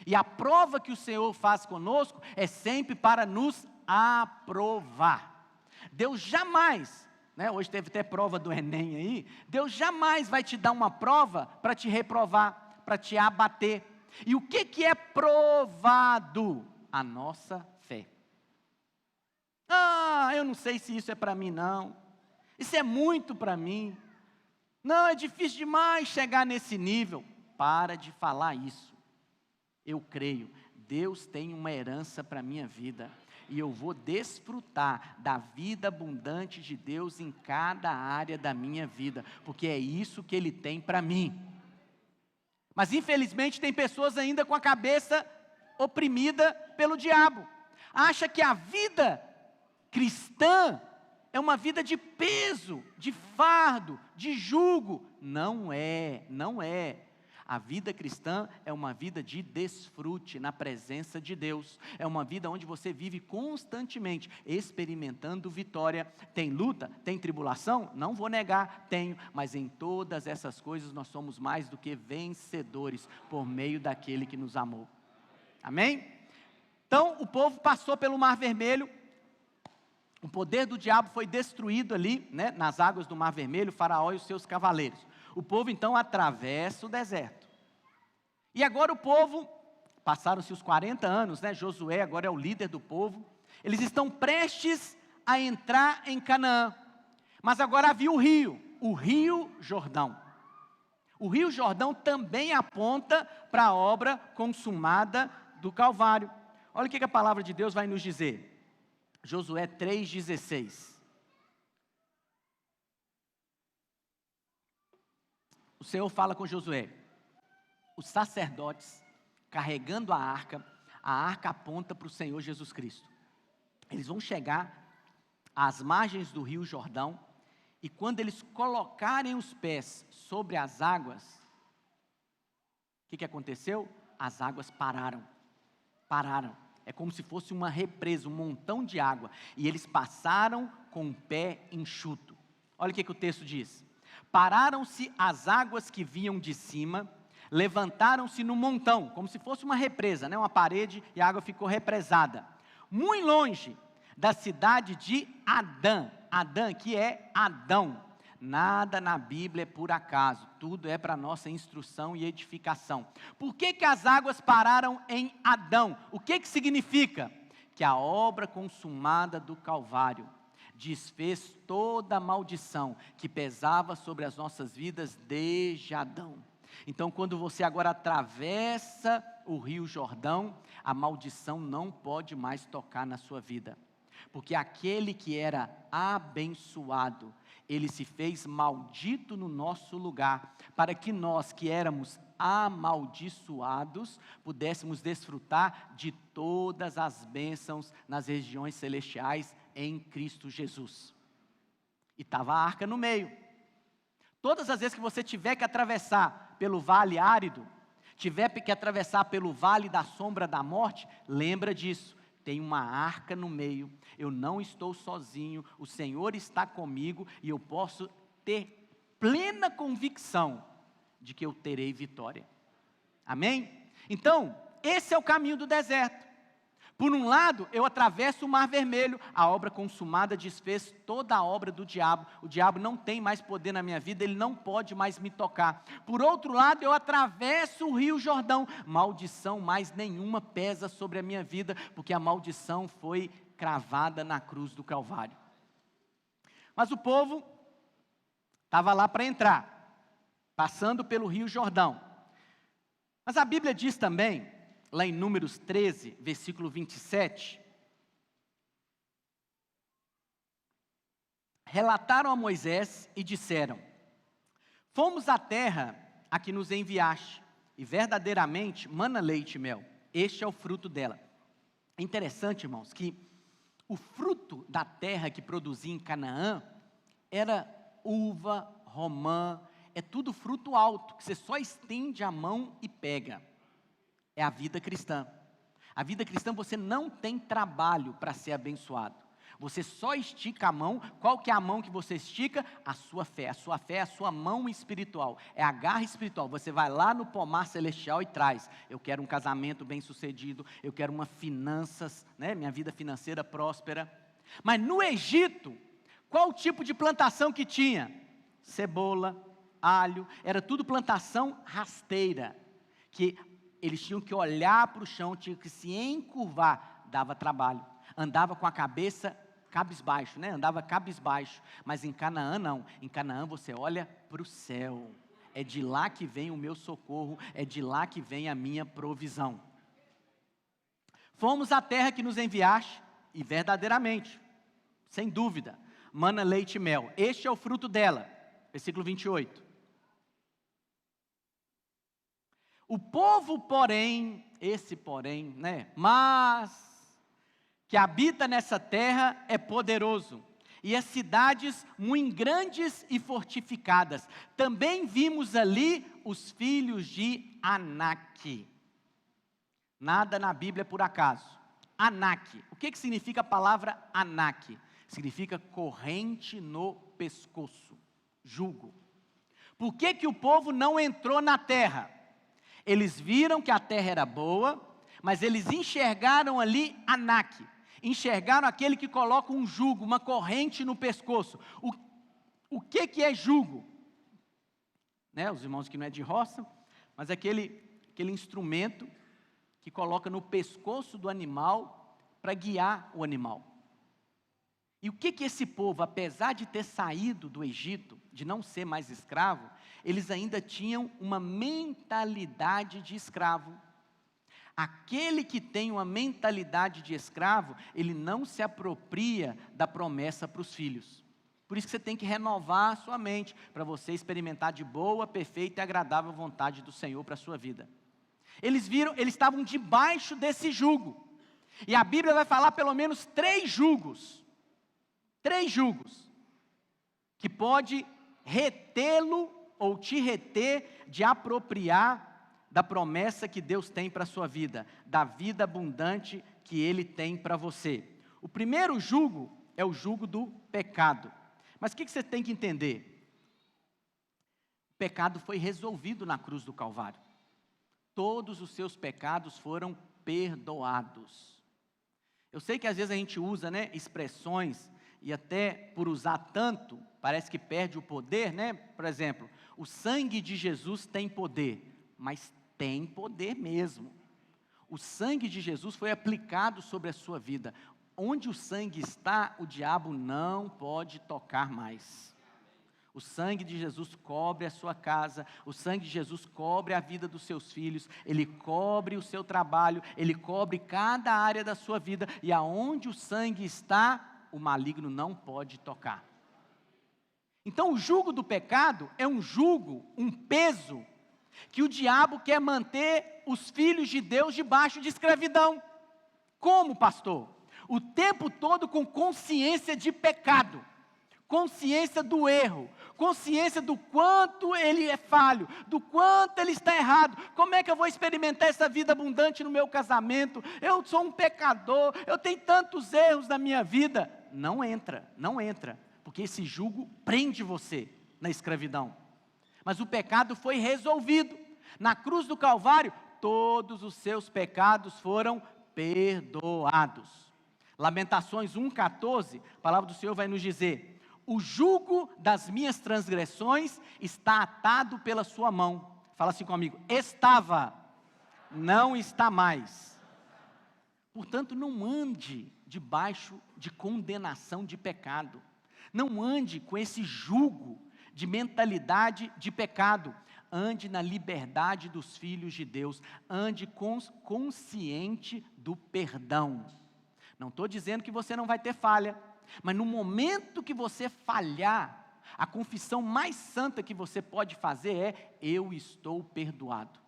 [SPEAKER 1] E a prova que o Senhor faz conosco é sempre para nos aprovar. Deus jamais, né, hoje teve até prova do Enem aí, Deus jamais vai te dar uma prova para te reprovar, para te abater. E o que é provado? A nossa fé. Eu não sei se isso é para mim não, isso é muito para mim, não, é difícil demais chegar nesse nível. Para de falar isso, eu creio, Deus tem uma herança para a minha vida, e eu vou desfrutar da vida abundante de Deus em cada área da minha vida, porque é isso que Ele tem para mim. Mas infelizmente tem pessoas ainda com a cabeça oprimida pelo diabo, acha que a vida cristã é uma vida de peso, de fardo, de jugo. Não é, não é. A vida cristã é uma vida de desfrute na presença de Deus. É uma vida onde você vive constantemente experimentando vitória. Tem luta, tem tribulação? Não vou negar, tenho. Mas em todas essas coisas nós somos mais do que vencedores por meio daquele que nos amou. Amém? Então o povo passou pelo Mar Vermelho. O poder do diabo foi destruído ali, né, nas águas do Mar Vermelho, Faraó e os seus cavaleiros. O povo então atravessa o deserto. E agora o povo, passaram-se os 40 anos, né, Josué agora é o líder do povo. Eles estão prestes a entrar em Canaã. Mas agora havia o Rio Jordão. O Rio Jordão também aponta para a obra consumada do Calvário. Olha o que a palavra de Deus vai nos dizer. Josué 3,16. O Senhor fala com Josué. Os sacerdotes carregando a arca aponta para o Senhor Jesus Cristo. Eles vão chegar às margens do Rio Jordão, e quando eles colocarem os pés sobre as águas, o que aconteceu? As águas pararam. É como se fosse uma represa, um montão de água. E eles passaram com o pé enxuto. Olha o que o texto diz. Pararam-se as águas que vinham de cima, levantaram-se no montão, como se fosse uma represa, né? Uma parede, e a água ficou represada. Muito longe da cidade de Adã. Adã, que é Adão. Nada na Bíblia é por acaso, tudo é para nossa instrução e edificação. Por que as águas pararam em Adão? O que significa? Que a obra consumada do Calvário desfez toda a maldição que pesava sobre as nossas vidas desde Adão. Então, quando você agora atravessa o Rio Jordão, a maldição não pode mais tocar na sua vida. Porque aquele que era abençoado, ele se fez maldito no nosso lugar, para que nós que éramos amaldiçoados, pudéssemos desfrutar de todas as bênçãos nas regiões celestiais em Cristo Jesus. E estava a arca no meio. Todas as vezes que você tiver que atravessar pelo vale árido, tiver que atravessar pelo vale da sombra da morte, lembra disso. Tem uma arca no meio, eu não estou sozinho, o Senhor está comigo e eu posso ter plena convicção de que eu terei vitória. Amém? Então, esse é o caminho do deserto. Por um lado, eu atravesso o Mar Vermelho, a obra consumada desfez toda a obra do diabo. O diabo não tem mais poder na minha vida, ele não pode mais me tocar. Por outro lado, eu atravesso o Rio Jordão, maldição mais nenhuma pesa sobre a minha vida, porque a maldição foi cravada na cruz do Calvário. Mas o povo estava lá para entrar, passando pelo Rio Jordão. Mas a Bíblia diz também, lá em Números 13, versículo 27, relataram a Moisés e disseram: fomos à terra a que nos enviaste, e verdadeiramente mana leite e mel, este é o fruto dela. É interessante, irmãos, que o fruto da terra que produzia em Canaã era uva, romã, é tudo fruto alto, que você só estende a mão e pega. É a vida cristã. A vida cristã você não tem trabalho para ser abençoado. Você só estica a mão. Qual que é a mão que você estica? A sua fé. A sua fé é a sua mão espiritual. É a garra espiritual. Você vai lá no pomar celestial e traz. Eu quero um casamento bem sucedido. Eu quero uma finanças, né? Minha vida financeira próspera. Mas no Egito, qual o tipo de plantação que tinha? Cebola, alho. Era tudo plantação rasteira. Que eles tinham que olhar para o chão, tinham que se encurvar, dava trabalho. Andava com a cabeça cabisbaixo, né? Andava cabisbaixo. Mas em Canaã não. Em Canaã você olha para o céu. É de lá que vem o meu socorro, é de lá que vem a minha provisão. Fomos à terra que nos enviaste, e verdadeiramente, sem dúvida, mana leite e mel. Este é o fruto dela. Versículo 28. O povo, porém, né? Mas que habita nessa terra é poderoso, e as cidades muito grandes e fortificadas. Também vimos ali os filhos de Anak. Nada na Bíblia por acaso. Anak. O que significa a palavra Anak? Significa corrente no pescoço, jugo. Por que o povo não entrou na terra? Eles viram que a terra era boa, mas eles enxergaram ali Anak. Enxergaram aquele que coloca um jugo, uma corrente no pescoço. O que é jugo? Né, os irmãos que não é de roça, mas aquele instrumento que coloca no pescoço do animal para guiar o animal. E o que esse povo, apesar de ter saído do Egito, de não ser mais escravo, eles ainda tinham uma mentalidade de escravo. Aquele que tem uma mentalidade de escravo, ele não se apropria da promessa para os filhos. Por isso que você tem que renovar a sua mente, para você experimentar de boa, perfeita e agradável vontade do Senhor para a sua vida. Eles estavam debaixo desse jugo. E a Bíblia vai falar pelo menos 3 jugos. 3 jugos. Que pode retê-lo ou te reter de apropriar da promessa que Deus tem para a sua vida, da vida abundante que Ele tem para você. O primeiro jugo é o jugo do pecado. Mas o que você tem que entender? O pecado foi resolvido na cruz do Calvário. Todos os seus pecados foram perdoados. Eu sei que às vezes a gente usa, né, expressões, e até por usar tanto, parece que perde o poder, né? Por exemplo, o sangue de Jesus tem poder, mas tem poder mesmo. O sangue de Jesus foi aplicado sobre a sua vida. Onde o sangue está, o diabo não pode tocar mais. O sangue de Jesus cobre a sua casa, o sangue de Jesus cobre a vida dos seus filhos, ele cobre o seu trabalho, ele cobre cada área da sua vida, e aonde o sangue está, o maligno não pode tocar. Então o jugo do pecado é um jugo, um peso, que o diabo quer manter os filhos de Deus debaixo de escravidão. Como, pastor? O tempo todo com consciência de pecado, consciência do erro, consciência do quanto ele é falho, do quanto ele está errado. Como é que eu vou experimentar essa vida abundante no meu casamento? Eu sou um pecador, eu tenho tantos erros na minha vida. Não entra, porque esse jugo prende você na escravidão. Mas o pecado foi resolvido. Na cruz do Calvário, todos os seus pecados foram perdoados. Lamentações 1,14, a palavra do Senhor vai nos dizer: o jugo das minhas transgressões está atado pela sua mão. Fala assim comigo: estava, não está mais. Portanto, não ande debaixo de condenação de pecado. Não ande com esse jugo de mentalidade de pecado. Ande na liberdade dos filhos de Deus. Ande consciente do perdão. Não estou dizendo que você não vai ter falha, mas no momento que você falhar, a confissão mais santa que você pode fazer é: eu estou perdoado.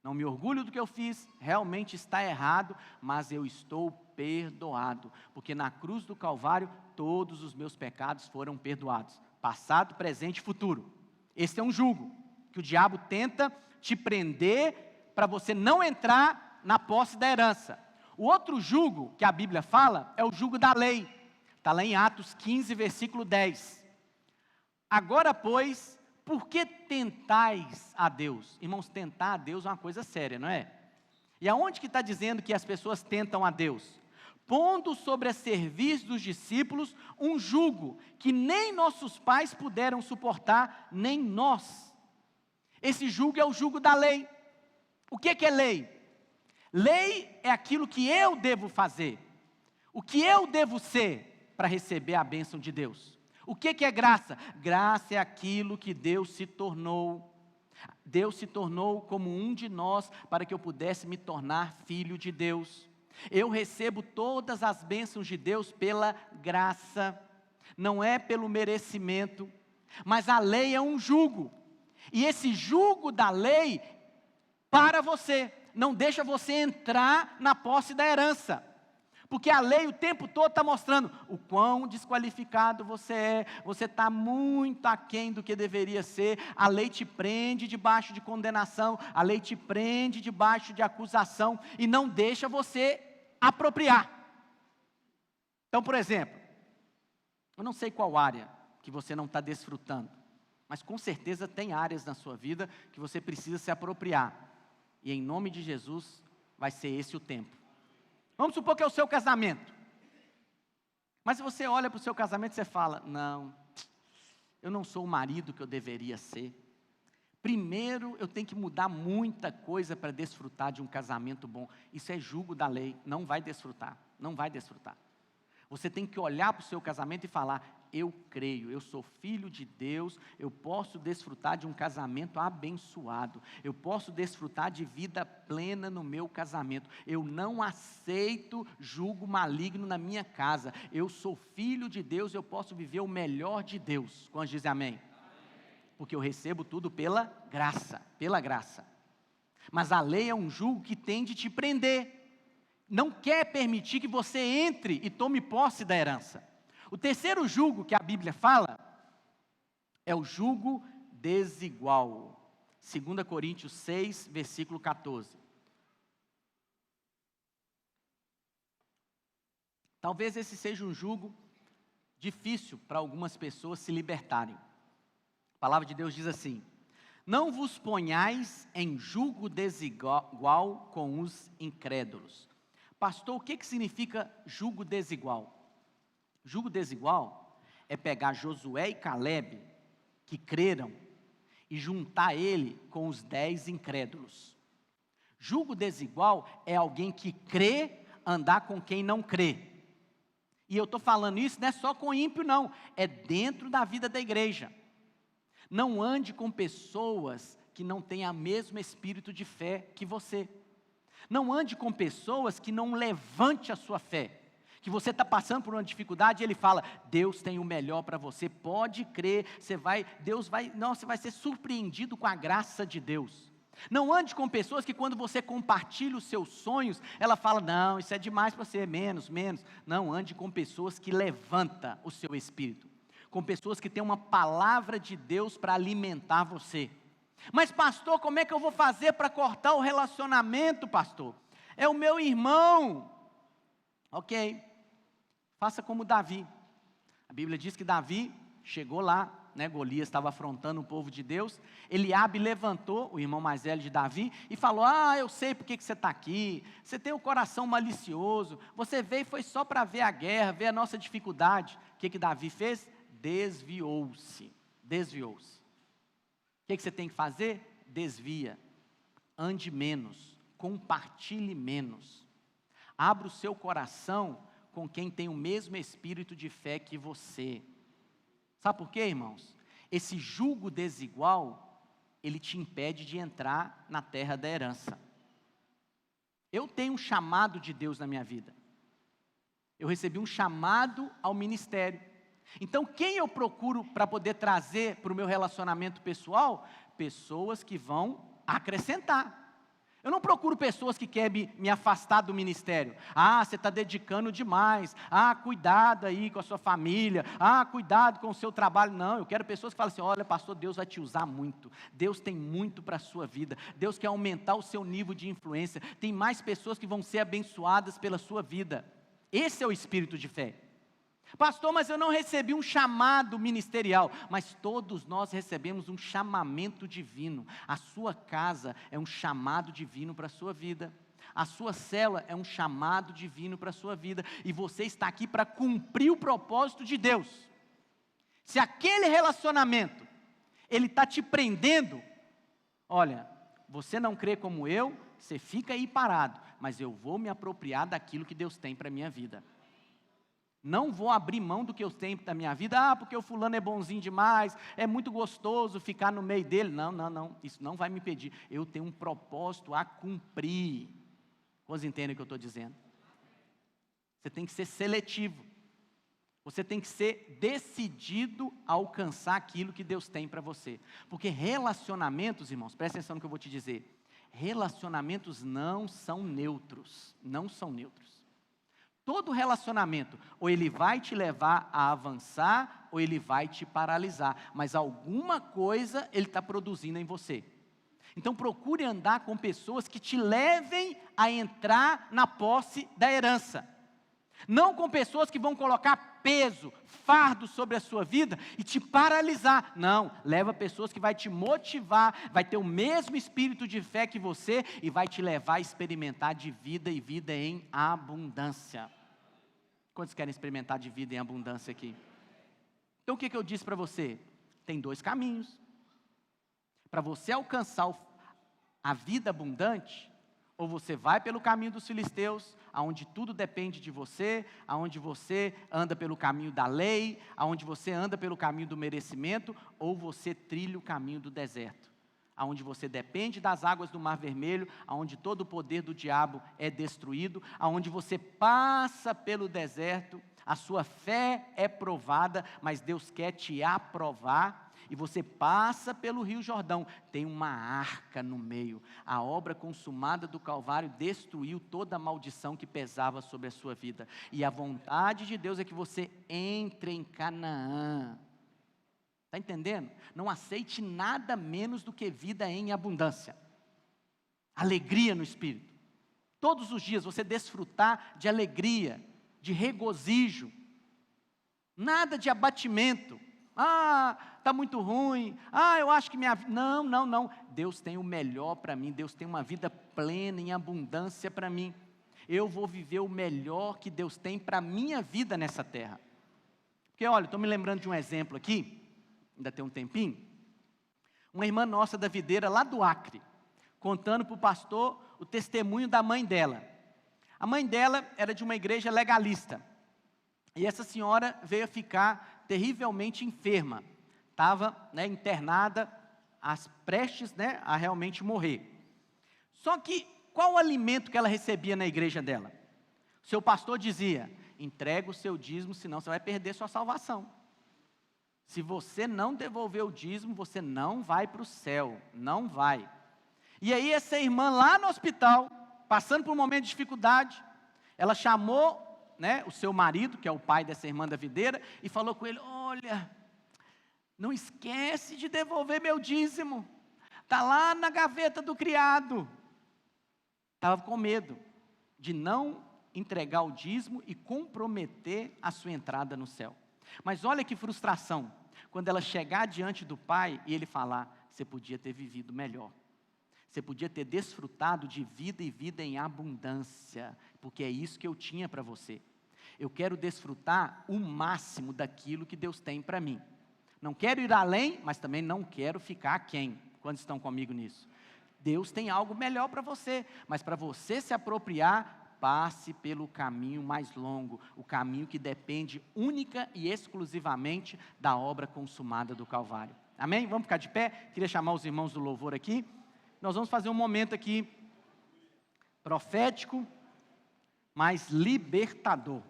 [SPEAKER 1] Não me orgulho do que eu fiz, realmente está errado, mas eu estou perdoado, porque na cruz do Calvário todos os meus pecados foram perdoados, passado, presente e futuro. Esse é um jugo que o diabo tenta te prender para você não entrar na posse da herança. O outro jugo que a Bíblia fala é o jugo da lei. Está lá em Atos 15, versículo 10. Agora, pois, por que tentais a Deus? Irmãos, tentar a Deus é uma coisa séria, não é? E aonde que está dizendo que as pessoas tentam a Deus? Pondo sobre a cerviz dos discípulos um jugo que nem nossos pais puderam suportar, nem nós. Esse jugo é o jugo da lei. O que é lei? Lei é aquilo que eu devo fazer, o que eu devo ser para receber a bênção de Deus. O que é graça? Graça é aquilo que Deus se tornou. Deus se tornou como um de nós para que eu pudesse me tornar filho de Deus. Eu recebo todas as bênçãos de Deus pela graça, não é pelo merecimento. Mas a lei é um jugo, e esse jugo da lei para você, não deixa você entrar na posse da herança. Porque a lei o tempo todo está mostrando o quão desqualificado você está muito aquém do que deveria ser. A lei te prende debaixo de condenação, a lei te prende debaixo de acusação e não deixa você apropriar. Então, por exemplo, eu não sei qual área que você não está desfrutando, mas com certeza tem áreas na sua vida que você precisa se apropriar. E em nome de Jesus, vai ser esse o tempo. Vamos supor que é o seu casamento. Mas se você olha para o seu casamento e você fala: não, eu não sou o marido que eu deveria ser. Primeiro eu tenho que mudar muita coisa para desfrutar de um casamento bom. Isso é jugo da lei, não vai desfrutar, não vai desfrutar. Você tem que olhar para o seu casamento e falar: eu creio, eu sou filho de Deus, eu posso desfrutar de um casamento abençoado, eu posso desfrutar de vida plena no meu casamento, eu não aceito jugo maligno na minha casa, eu sou filho de Deus, eu posso viver o melhor de Deus. Quantos dizem amém? Porque eu recebo tudo pela graça, pela graça. Mas a lei é um jugo que tem de te prender, não quer permitir que você entre e tome posse da herança. O terceiro jugo que a Bíblia fala é o jugo desigual. 2 Coríntios 6, versículo 14. Talvez esse seja um jugo difícil para algumas pessoas se libertarem. A palavra de Deus diz assim: não vos ponhais em jugo desigual com os incrédulos. Pastor, o que significa jugo desigual? Jugo desigual é pegar Josué e Calebe, que creram, e juntar ele com os 10 incrédulos. Jugo desigual é alguém que crê andar com quem não crê. E eu estou falando isso não é só com ímpio não, é dentro da vida da igreja. Não ande com pessoas que não têm o mesmo espírito de fé que você. Não ande com pessoas que não levante a sua fé. Que você está passando por uma dificuldade e ele fala, Deus tem o melhor para você, pode crer, você vai ser surpreendido com a graça de Deus. Não ande com pessoas que quando você compartilha os seus sonhos, ela fala, não, isso é demais para você, menos. Não, ande com pessoas que levantam o seu espírito. Com pessoas que têm uma palavra de Deus para alimentar você. Mas pastor, como é que eu vou fazer para cortar o relacionamento, pastor? É o meu irmão. Ok, faça como Davi. A Bíblia diz que Davi chegou lá, Golias estava afrontando o povo de Deus. Eliabe levantou, o irmão mais velho de Davi, e falou, eu sei por que você está aqui, você tem o coração malicioso, você veio foi só para ver a guerra, ver a nossa dificuldade. O que Davi fez? Desviou-se. O que você tem que fazer? Desvia, ande menos, compartilhe menos. Abra o seu coração com quem tem o mesmo espírito de fé que você. Sabe por quê, irmãos? Esse jugo desigual, ele te impede de entrar na terra da herança. Eu tenho um chamado de Deus na minha vida. Eu recebi um chamado ao ministério. Então, quem eu procuro para poder trazer para o meu relacionamento pessoal? Pessoas que vão acrescentar. Eu não procuro pessoas que querem me afastar do ministério. Você está dedicando demais. Cuidado aí com a sua família. Cuidado com o seu trabalho. Não, eu quero pessoas que falam assim, olha pastor, Deus vai te usar muito. Deus tem muito para a sua vida. Deus quer aumentar o seu nível de influência. Tem mais pessoas que vão ser abençoadas pela sua vida. Esse é o espírito de fé. Pastor, mas eu não recebi um chamado ministerial. Mas todos nós recebemos um chamamento divino. A sua casa é um chamado divino para a sua vida. A sua célula é um chamado divino para a sua vida. E você está aqui para cumprir o propósito de Deus. Se aquele relacionamento, ele está te prendendo, olha, você não crê como eu, você fica aí parado. Mas eu vou me apropriar daquilo que Deus tem para a minha vida. Não vou abrir mão do que eu tenho da minha vida, porque o fulano é bonzinho demais, é muito gostoso ficar no meio dele. Não, isso não vai me impedir. Eu tenho um propósito a cumprir. Vocês entendem o que eu estou dizendo? Você tem que ser seletivo. Você tem que ser decidido a alcançar aquilo que Deus tem para você. Porque relacionamentos, irmãos, presta atenção no que eu vou te dizer. Relacionamentos não são neutros. Todo relacionamento, ou ele vai te levar a avançar, ou ele vai te paralisar. Mas alguma coisa ele está produzindo em você. Então procure andar com pessoas que te levem a entrar na posse da herança. Não com pessoas que vão colocar peso, fardo sobre a sua vida e te paralisar. Não, leva pessoas que vai te motivar, vai ter o mesmo espírito de fé que você e vai te levar a experimentar de vida e vida em abundância. Quantos querem experimentar de vida em abundância aqui? Então o que eu disse para você? Tem dois caminhos. Para você alcançar a vida abundante, ou você vai pelo caminho dos filisteus, aonde tudo depende de você, aonde você anda pelo caminho da lei, aonde você anda pelo caminho do merecimento, ou você trilha o caminho do deserto, aonde você depende das águas do Mar Vermelho, aonde todo o poder do diabo é destruído, aonde você passa pelo deserto, a sua fé é provada, mas Deus quer te aprovar, e você passa pelo Rio Jordão, tem uma arca no meio. A obra consumada do Calvário destruiu toda a maldição que pesava sobre a sua vida. E a vontade de Deus é que você entre em Canaã. Está entendendo? Não aceite nada menos do que vida em abundância. Alegria no Espírito. Todos os dias você desfrutar de alegria, de regozijo. Nada de abatimento. Está muito ruim, eu acho que minha vida... Não, Deus tem o melhor para mim, Deus tem uma vida plena, em abundância para mim. Eu vou viver o melhor que Deus tem para a minha vida nessa terra. Porque olha, estou me lembrando de um exemplo aqui, ainda tem um tempinho, uma irmã nossa da videira lá do Acre, contando para o pastor o testemunho da mãe dela. A mãe dela era de uma igreja legalista, e essa senhora veio a ficar terrivelmente enferma, estava, internada, prestes, a realmente morrer. Só que, qual o alimento que ela recebia na igreja dela? O seu pastor dizia: entrega o seu dízimo, senão você vai perder sua salvação. Se você não devolver o dízimo, você não vai para o céu, não vai. E aí essa irmã lá no hospital, passando por um momento de dificuldade, ela chamou, o seu marido, que é o pai dessa irmã da videira, e falou com ele: olha, não esquece de devolver meu dízimo, está lá na gaveta do criado. Estava com medo de não entregar o dízimo e comprometer a sua entrada no céu. Mas olha que frustração, quando ela chegar diante do pai e ele falar: você podia ter vivido melhor, você podia ter desfrutado de vida e vida em abundância, porque é isso que eu tinha para você. Eu quero desfrutar o máximo daquilo que Deus tem para mim. Não quero ir além, mas também não quero ficar aquém. Quantos estão comigo nisso? Deus tem algo melhor para você, mas para você se apropriar, passe pelo caminho mais longo, o caminho que depende única e exclusivamente da obra consumada do Calvário. Amém? Vamos ficar de pé? Queria chamar os irmãos do louvor aqui. Nós vamos fazer um momento aqui profético, mas libertador.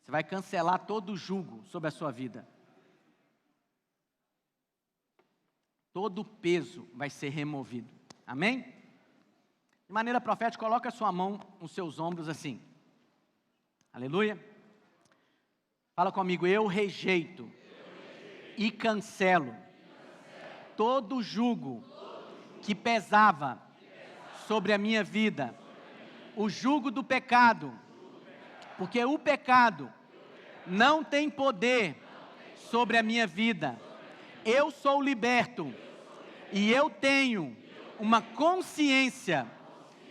[SPEAKER 1] Você vai cancelar todo o jugo sobre a sua vida. Todo o peso vai ser removido. Amém? De maneira profética, coloca a sua mão nos seus ombros assim. Aleluia. Fala comigo: eu rejeito e cancelo todo o jugo que pesava sobre a minha vida, o jugo do pecado, porque o pecado não tem poder sobre a minha vida. Eu sou liberto e eu tenho uma consciência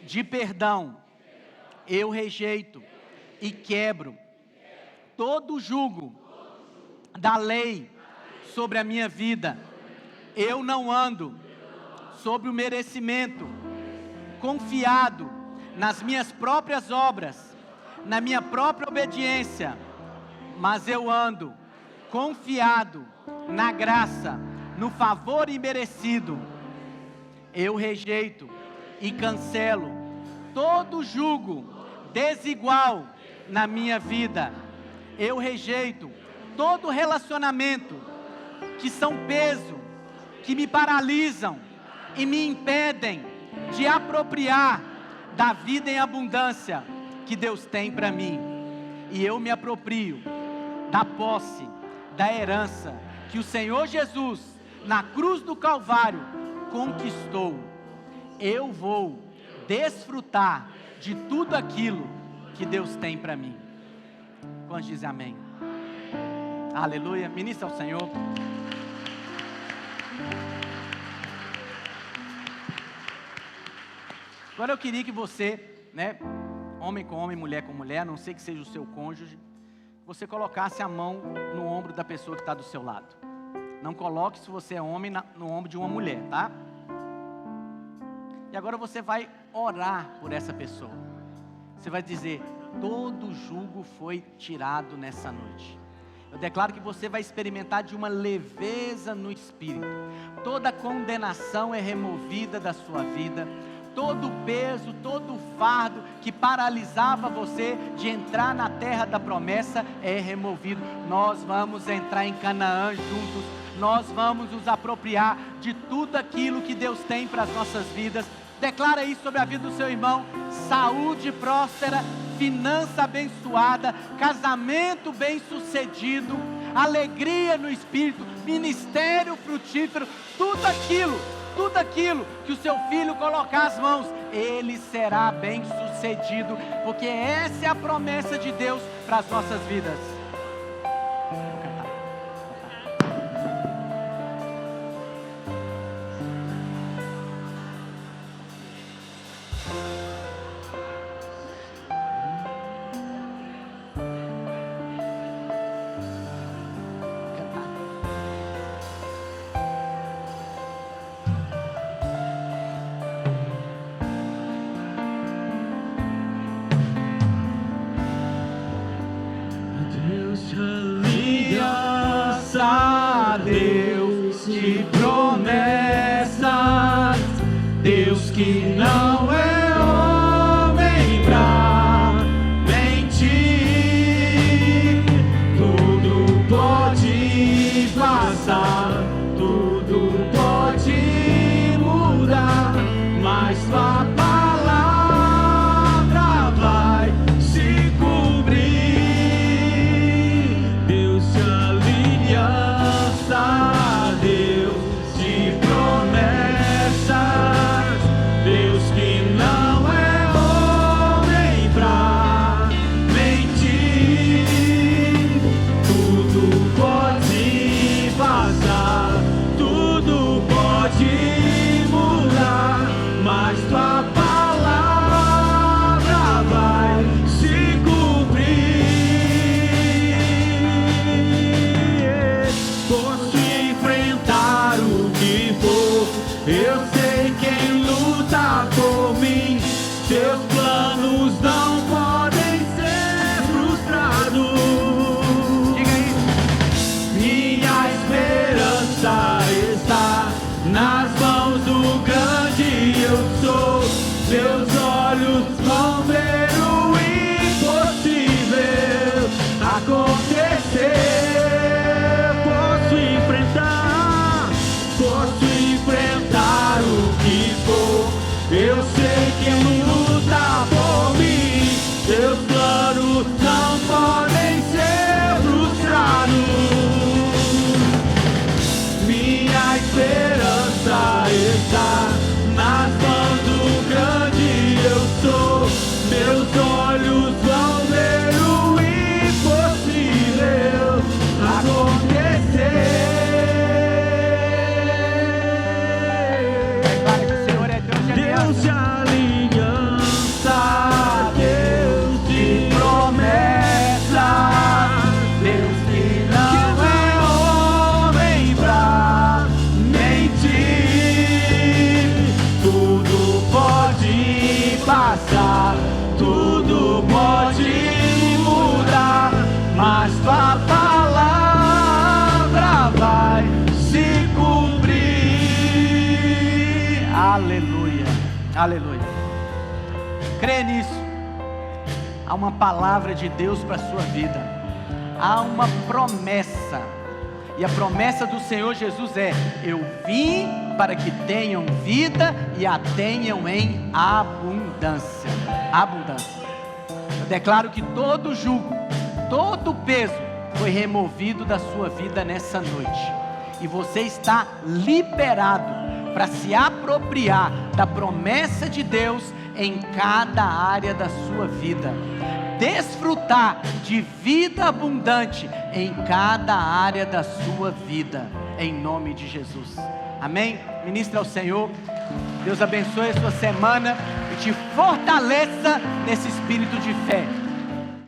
[SPEAKER 1] de perdão. Eu rejeito e quebro todo o jugo da lei sobre a minha vida. Eu não ando sobre o merecimento, confiado nas minhas próprias obras, na minha própria obediência, mas eu ando confiado na graça, no favor imerecido. Eu rejeito e cancelo todo jugo desigual na minha vida. Eu rejeito todo relacionamento que são peso, que me paralisam e me impedem de apropriar da vida em abundância que Deus tem para mim. E eu me aproprio da posse, da herança que o Senhor Jesus, na cruz do Calvário, conquistou. Eu vou desfrutar de tudo aquilo que Deus tem para mim. Quantos dizem amém? Aleluia. Ministra ao Senhor. Agora eu queria que você, homem com homem, mulher com mulher, a não sei que seja o seu cônjuge, você colocasse a mão no ombro da pessoa que está do seu lado. Não coloque, se você é homem, no ombro de uma mulher, tá? E agora você vai orar por essa pessoa. Você vai dizer: todo jugo foi tirado nessa noite. Eu declaro que você vai experimentar de uma leveza no espírito. Toda condenação é removida da sua vida. Todo o peso, todo o fardo que paralisava você de entrar na terra da promessa é removido. Nós vamos entrar em Canaã juntos. Nós vamos nos apropriar de tudo aquilo que Deus tem para as nossas vidas. Declara isso sobre a vida do seu irmão: saúde próspera, finança abençoada, casamento bem sucedido, alegria no espírito, ministério frutífero, tudo aquilo que o seu filho colocar as mãos, ele será bem sucedido, porque essa é a promessa de Deus para as nossas vidas. Deus,
[SPEAKER 2] que não é homem pra mentir. Tudo pode passar, tudo pode mudar, mas tua palavra vai se cumprir. Deus de aliança, Deus de promessas, Deus que não é homem pra mentir. Tudo pode passar, tudo pode mudar, mas tua palavra vai se cumprir. Posso enfrentar o que for, eu sei quem luta por mim. Seus planos não podem ser frustrados.
[SPEAKER 1] Diga aí.
[SPEAKER 2] Minha esperança está nas mãos do grande eu sou. Seus olhos vão ver o impossível acontecer. Posso enfrentar o que for. Eu sei quem luta por mim. Seus planos não podem ser frustrados. Minha esperança está nas mãos do grande eu sou. Meus olhos vão ver o impossível acontecer.
[SPEAKER 1] Declare que o Senhor é Deus de
[SPEAKER 2] Deus de
[SPEAKER 1] aliança.
[SPEAKER 2] aliança, Deus de promessa,
[SPEAKER 1] Deus que não
[SPEAKER 2] é homem pra mentir. Tudo pode passar, tudo pode mudar, mas tua palavra vai se cumprir.
[SPEAKER 1] Aleluia, aleluia. Crê nisso. Há uma palavra de Deus para a sua vida. Há uma promessa. E a promessa do Senhor Jesus é: eu vim para que tenham vida e a tenham em abundância. Abundância. Eu declaro que todo jugo, todo peso foi removido da sua vida nessa noite. E você está liberado para se apropriar da promessa de Deus em cada área da sua vida. Desfrutar de vida abundante em cada área da sua vida, em nome de Jesus. Amém? Ministra ao Senhor. Deus abençoe a sua semana e te fortaleça nesse espírito de fé.